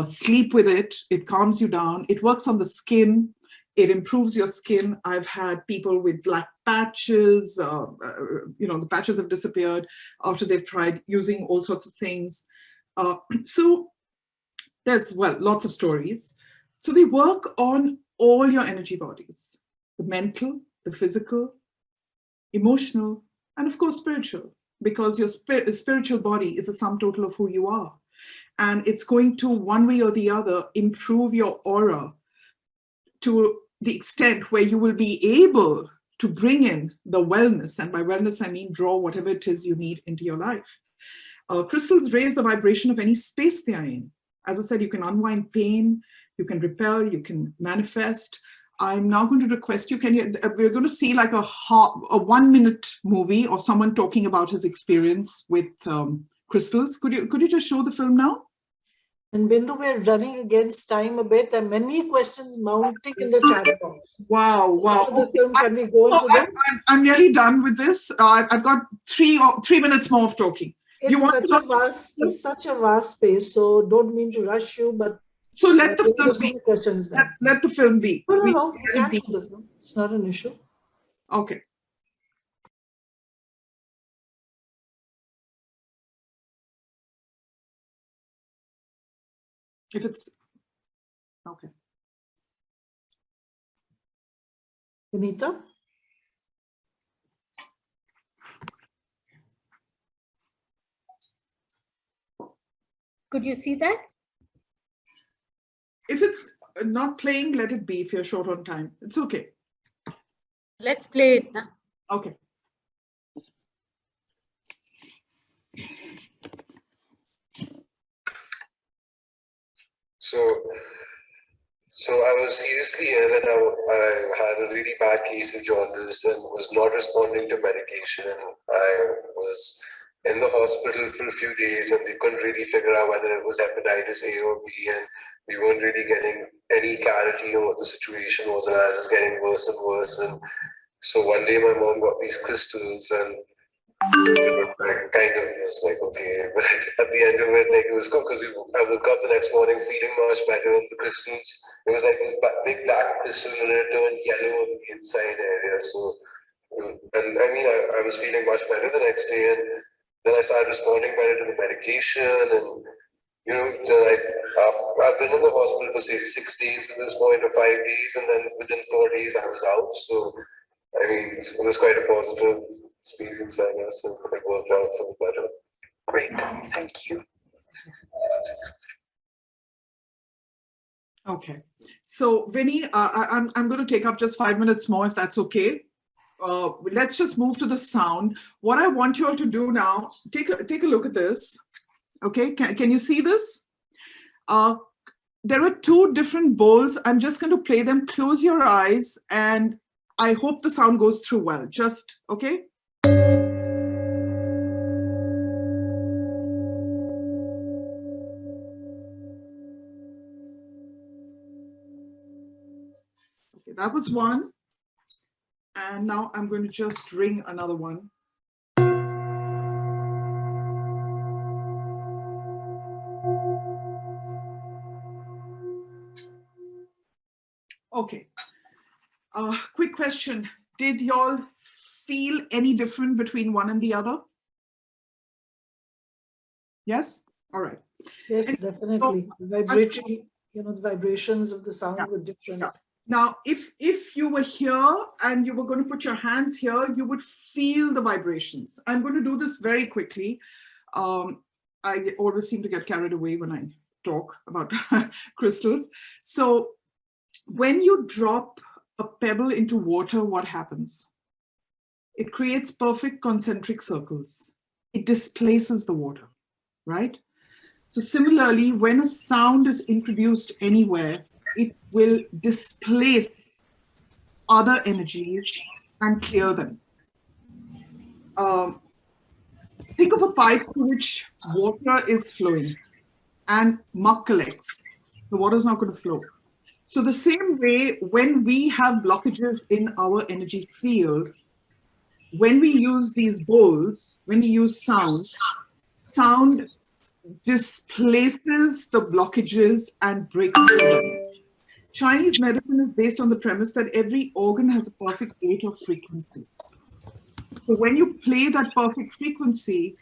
D: sleep with it. It calms you down. It works on the skin. It improves your skin. I've had people with black patches, the patches have disappeared after they've tried using all sorts of things. So there's, lots of stories. So they work on all your energy bodies, the mental, the physical, emotional, and of course, spiritual, because your spiritual body is a sum total of who you are. And it's going to, one way or the other, improve your aura to the extent where you will be able to bring in the wellness. And by wellness, I mean draw whatever it is you need into your life. Crystals raise the vibration of any space they are in. As I said, you can unwind pain, you can repel, you can manifest. I'm now going to request you, we're going to see like a 1-minute movie or someone talking about his experience with crystals. Could you just show the film now?
C: And Bindu, we're running against time a bit. There are many questions mounting in the chat box.
D: Wow.
C: After the film, can we go into them?
D: I'm nearly done with this. I've got 3 minutes more of talking.
C: It's such a vast space, so don't mean to rush you, but
D: so let the film be.
C: Questions there.
D: Let the film be.
C: No, we can show the film. It's not an issue.
D: Okay. If it's okay.
C: Vinita?
B: Could you see that?
D: If it's not playing, let it be if you're short on time. It's okay.
F: Let's play it now.
D: Okay.
G: So I was seriously ill, and I had a really bad case of jaundice and was not responding to medication. I was in the hospital for a few days, and they couldn't really figure out whether it was hepatitis A or B, and we weren't really getting any clarity on what the situation was, and I was just getting worse and worse. And so one day my mom got these crystals, and I kind of was like, okay, but at the end of it, like, it was good because I woke up the next morning feeling much better, and the crystals, it was like this big black crystal, and it turned yellow on the inside area. So, and I mean, I was feeling much better the next day, and then I started responding better to the medication, and you know, I've been in the hospital for say 6 days at this point, or 5 days, and then within 4 days I was out. So, I mean, it was quite a positive experience, I guess, and it worked out for the better. Great, thank you.
D: Okay, so Vinny, I'm going to take up just 5 minutes more, if that's okay. Let's just move to the sound. What I want you all to do now, take a look at this. Okay, can you see this? There are 2 different bowls. I'm just going to play them. Close your eyes, and I hope the sound goes through well. Just, okay? Okay, that was one. And now I'm going to just ring another one. Okay. Quick question. Did y'all feel any different between one and the other? Yes? All right.
C: Yes, definitely. Vibratory, the vibrations of the sound were different.
D: Yeah. Now, if you were here and you were going to put your hands here, you would feel the vibrations. I'm going to do this very quickly. I always seem to get carried away when I talk about crystals. So when you drop a pebble into water, what happens? It creates perfect concentric circles. It displaces the water, right? So similarly, when a sound is introduced anywhere, it will displace other energies and clear them. Think of a pipe through which water is flowing and muck collects. The water is not going to flow. So the same way, when we have blockages in our energy field, when we use these bowls, when we use sound displaces the blockages and breaks through them. Chinese medicine is based on the premise that every organ has a perfect rate of frequency. So when you play that perfect frequency,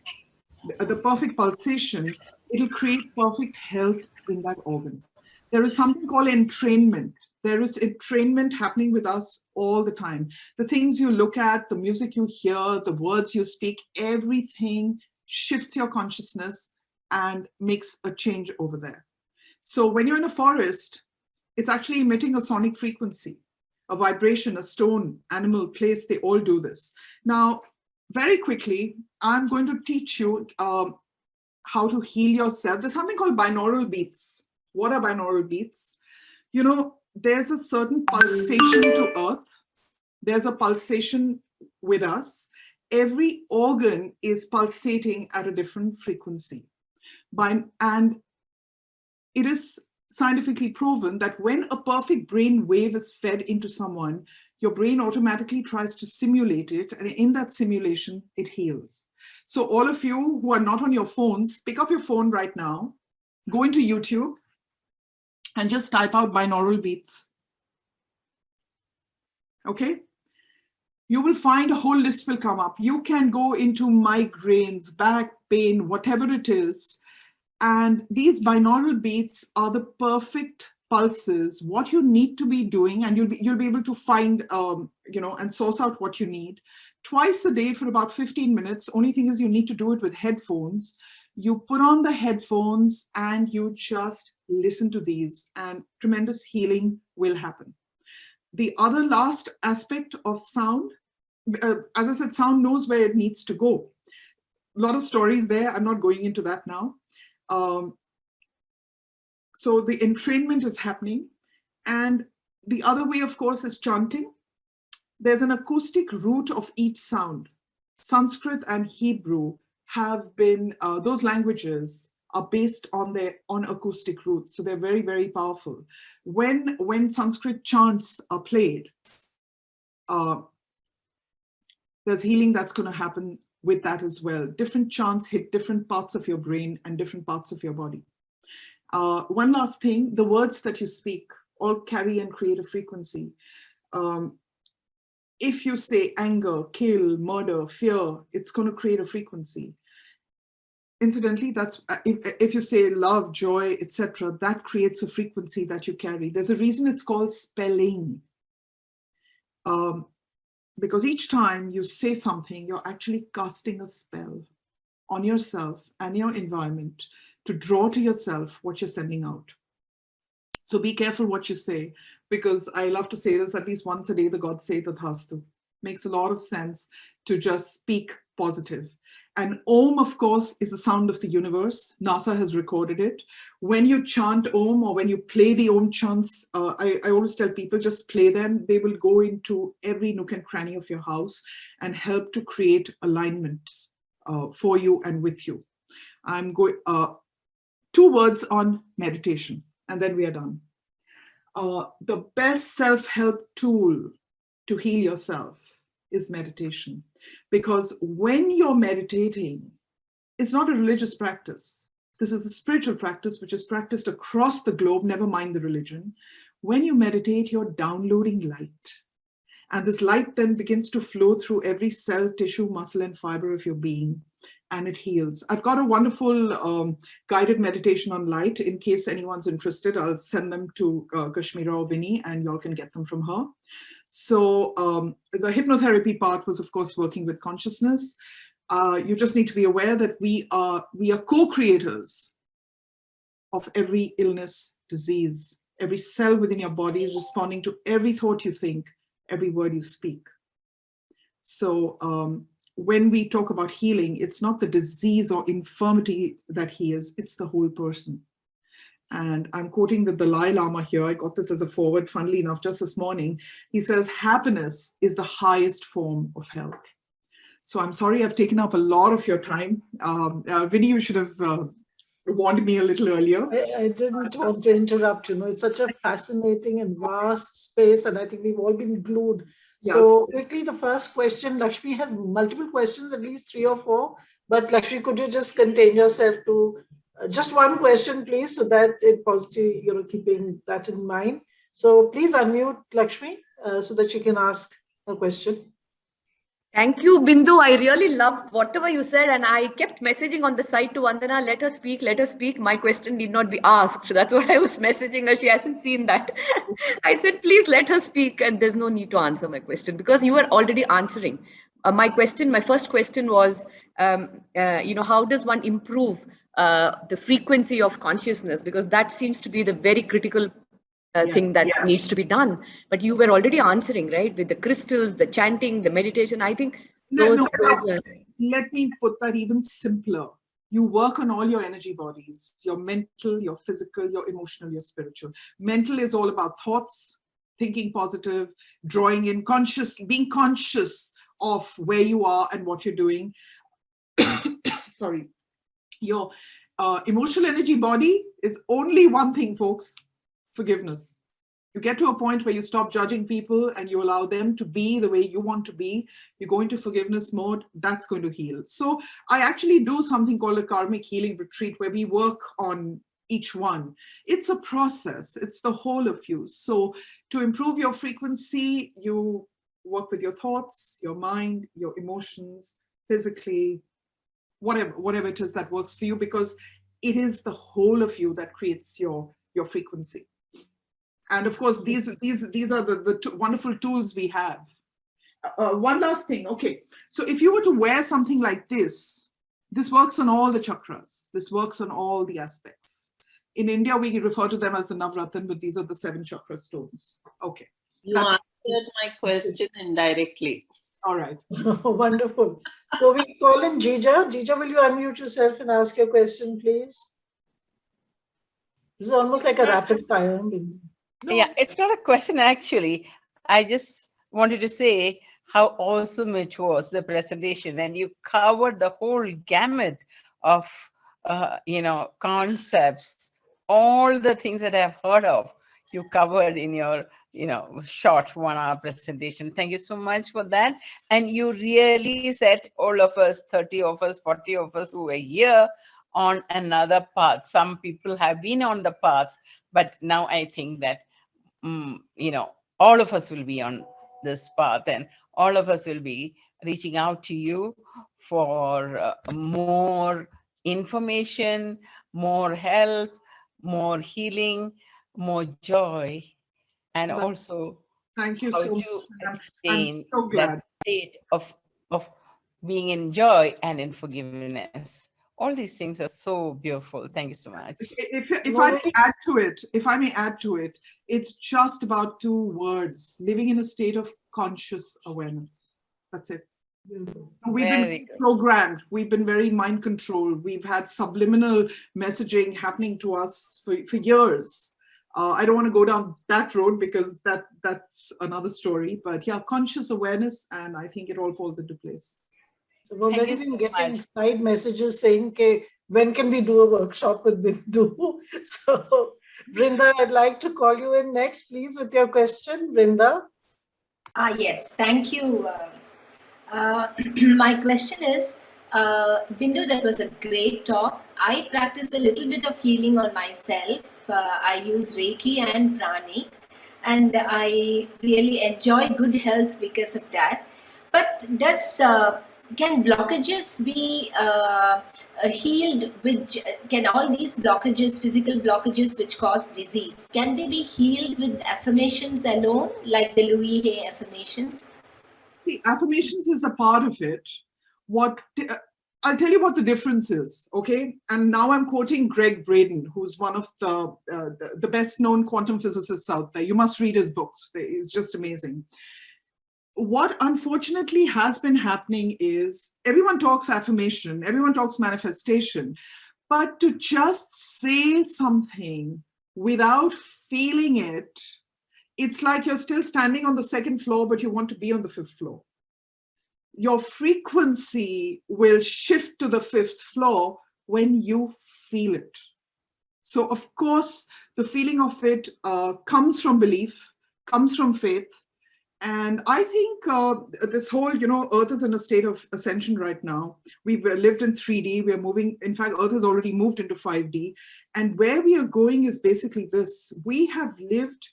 D: the perfect pulsation, it'll create perfect health in that organ. There is something called entrainment. There is entrainment happening with us all the time. The things you look at, the music you hear, the words you speak, everything shifts your consciousness and makes a change over there. So when you're in a forest, it's actually emitting a sonic frequency. a vibration, a stone, animal, place, they all do this. Now, very quickly, I'm going to teach you how to heal yourself. There's something called binaural beats. What are binaural beats? You know, there's a certain pulsation to Earth. There's a pulsation with us. Every organ is pulsating at a different frequency. And it is scientifically proven that when a perfect brain wave is fed into someone, your brain automatically tries to simulate it, and in that simulation, it heals. So all of you who are not on your phones, pick up your phone right now, go into YouTube, and just type out binaural beats. Okay? You will find a whole list will come up. You can go into migraines, back pain, whatever it is. And these binaural beats are the perfect pulses, what you need to be doing, and you'll be able to find, and source out what you need. Twice a day for about 15 minutes. Only thing is you need to do it with headphones. You put on the headphones and you just listen to these, and tremendous healing will happen. The other last aspect of sound, as I said, sound knows where it needs to go. A lot of stories there. I'm not going into that now. So the entrainment is happening. And the other way, of course, is chanting. There's an acoustic root of each sound. Sanskrit and Hebrew have been, those languages are based on acoustic roots. So they're very, very powerful. When Sanskrit chants are played, there's healing that's going to happen with that as well. Different chants hit different parts of your brain and different parts of your body. One last thing, the words that you speak all carry and create a frequency. If you say anger, kill, murder, fear, it's going to create a frequency. Incidentally, that's if you say love, joy, etc., that creates a frequency that you carry. There's a reason it's called spelling. Because each time you say something, you're actually casting a spell on yourself and your environment to draw to yourself what you're sending out. So be careful what you say, because I love to say this at least once a day, the God saith tathastu. Makes a lot of sense to just speak positive. And Om, of course, is the sound of the universe. NASA has recorded it. When you chant Om, or when you play the Om chants, I always tell people, just play them. They will go into every nook and cranny of your house and help to create alignments for you and with you. I'm going, 2 words on meditation, and then we are done. The best self-help tool to heal yourself is meditation. Because when you're meditating, it's not a religious practice. This is a spiritual practice which is practiced across the globe, never mind the religion. When you meditate, you're downloading light. And this light then begins to flow through every cell, tissue, muscle, and fiber of your being, and it heals. I've got a wonderful guided meditation on light. In case anyone's interested, I'll send them to Kashmira or Vinny, and y'all can get them from her. So the hypnotherapy part was, of course, working with consciousness. You just need to be aware that we are co-creators of every illness, disease. Every cell within your body is responding to every thought you think, every word you speak. So when we talk about healing, it's not the disease or infirmity that heals, it's the whole person. And I'm quoting the Dalai Lama here. I got this as a forward, funnily enough, just this morning. He says, happiness is the highest form of health. So I'm sorry I've taken up a lot of your time. Vinny, you should have warned me a little earlier.
C: I didn't want to interrupt, it's such a fascinating and vast space, and I think we've all been glued. Yes. So quickly, the first question, Lakshmi has multiple questions, at least 3 or 4, but Lakshmi, could you just contain yourself to just one question, please, so that it positively, keeping that in mind. So please unmute Lakshmi so that you can ask a question.
F: Thank you, Bindu. I really loved whatever you said, and I kept messaging on the side to Vandana, let her speak, let her speak. My question need not be asked. That's what I was messaging her. She hasn't seen that. I said, please let her speak, and there's no need to answer my question because you were already answering. My first question was, how does one improve the frequency of consciousness? Because that seems to be the very critical thing that needs to be done. But you were already answering, right? With the crystals, the chanting, the meditation. I think those are.
D: Let me put that even simpler. You work on all your energy bodies, your mental, your physical, your emotional, your spiritual. Mental is all about thoughts, thinking positive, drawing in conscious, being conscious of where you are and what you're doing. Sorry. Your emotional energy body is only one thing, folks: forgiveness. You get to a point where you stop judging people and you allow them to be the way you want to be. You go into forgiveness mode, that's going to heal. So I actually do something called a karmic healing retreat where we work on each one. It's a process. It's the whole of you. So to improve your frequency, you work with your thoughts, your mind, your emotions, physically, whatever it is that works for you, because it is the whole of you that creates your frequency. And of course, these are the wonderful tools we have. One last thing. Okay, so if you were to wear something like this works on all the chakras. This works on all the aspects. In India, we refer to them as the Navratan, but these are the 7 chakra stones. Okay.
E: You answered my question indirectly.
D: All right.
C: Wonderful. So we call in Jija. Jija, will you unmute yourself and ask your question, please? This is almost like a rapid fire.
H: No. Yeah, it's not a question actually. I just wanted to say how awesome it was, the presentation, and you covered the whole gamut of, concepts, all the things that I've heard of. You covered in your, short 1-hour presentation. Thank you so much for that. And you really set all of us, 30 of us, 40 of us who were here on another path. Some people have been on the path, but now I think that all of us will be on this path, and all of us will be reaching out to you for more information, more help, more healing, more joy, and also
D: thank you
H: how
D: so
H: to
D: much.
H: attain
D: I'm so glad.
H: that state of being in joy and in forgiveness. All these things are so beautiful. Thank you so much.
D: If I may add to it, it's just about 2 words: living in a state of conscious awareness. That's it. We've been programmed. We've been very mind controlled. We've had subliminal messaging happening to us for years. I don't want to go down that road because that's another story. But yeah, conscious awareness, and I think it all falls into place.
C: So we've already been getting side messages saying, okay, when can we do a workshop with Bindu? So, Brinda, I'd like to call you in next, please, with your question. Brinda?
I: Yes, thank you. My question is, Bindu, that was a great talk. I practice a little bit of healing on myself. I use Reiki and Pranic, and I really enjoy good health because of that. But can blockages be healed can all these blockages, physical blockages which cause disease, can they be healed with affirmations alone, like the Louis Hay affirmations?
D: See, affirmations is a part of it. I'll tell you what the difference is, okay? And now I'm quoting Greg Braden, who's one of the best-known quantum physicists out there. You must read his books. It's just amazing. What unfortunately has been happening is everyone talks affirmation, everyone talks manifestation, but to just say something without feeling it, it's like you're still standing on the 2nd floor, but you want to be on the 5th floor. Your frequency will shift to the 5th floor when you feel it. So of course, the feeling of it comes from belief, comes from faith. And I think this whole, Earth is in a state of ascension right now. We've lived in 3D. We're moving. In fact, Earth has already moved into 5D. And where we are going is basically this. We have lived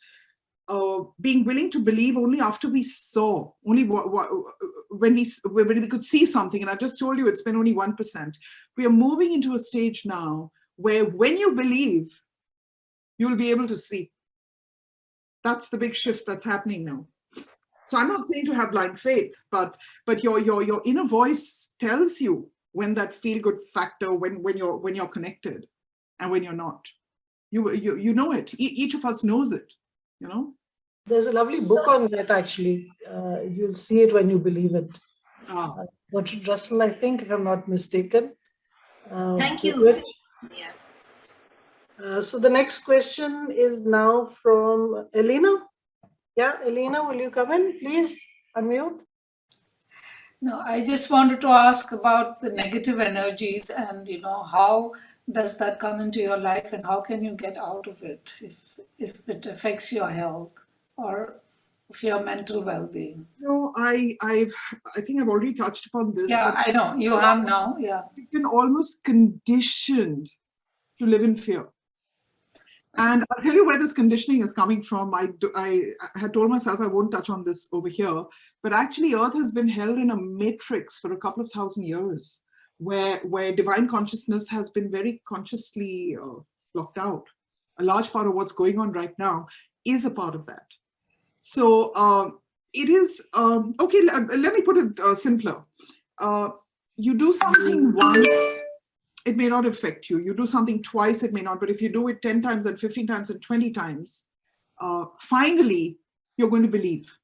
D: being willing to believe only after we saw, only when we could see something. And I just told you, it's been only 1%. We are moving into a stage now where when you believe, you'll be able to see. That's the big shift that's happening now. So I'm not saying to have blind faith, but your inner voice tells you when that feel-good factor, when you're connected and when you're not. You know it. Each of us knows it. you know.
C: There's a lovely book on that, actually. You'll see it when you believe it. Bertrand Russell, I think, if I'm not mistaken.
I: Thank you.
C: Yeah. So the next question is now from Elena. Yeah, Elena, will you come in, please? Unmute.
J: No, I just wanted to ask about the negative energies and, how does that come into your life and how can you get out of it if it affects your health or of your mental well-being?
D: No, I think I've already touched upon this.
J: Yeah, I know you have now. Yeah,
D: you've been almost conditioned to live in fear, and I'll tell you where this conditioning is coming from. I had told myself I won't touch on this over here, but actually, Earth has been held in a matrix for a couple of thousand years, where divine consciousness has been very consciously blocked out. A large part of what's going on right now is a part of that. So it is, okay, let me put it simpler. You do something once, it may not affect you. You do something twice, it may not, but if you do it 10 times and 15 times and 20 times, finally, you're going to believe.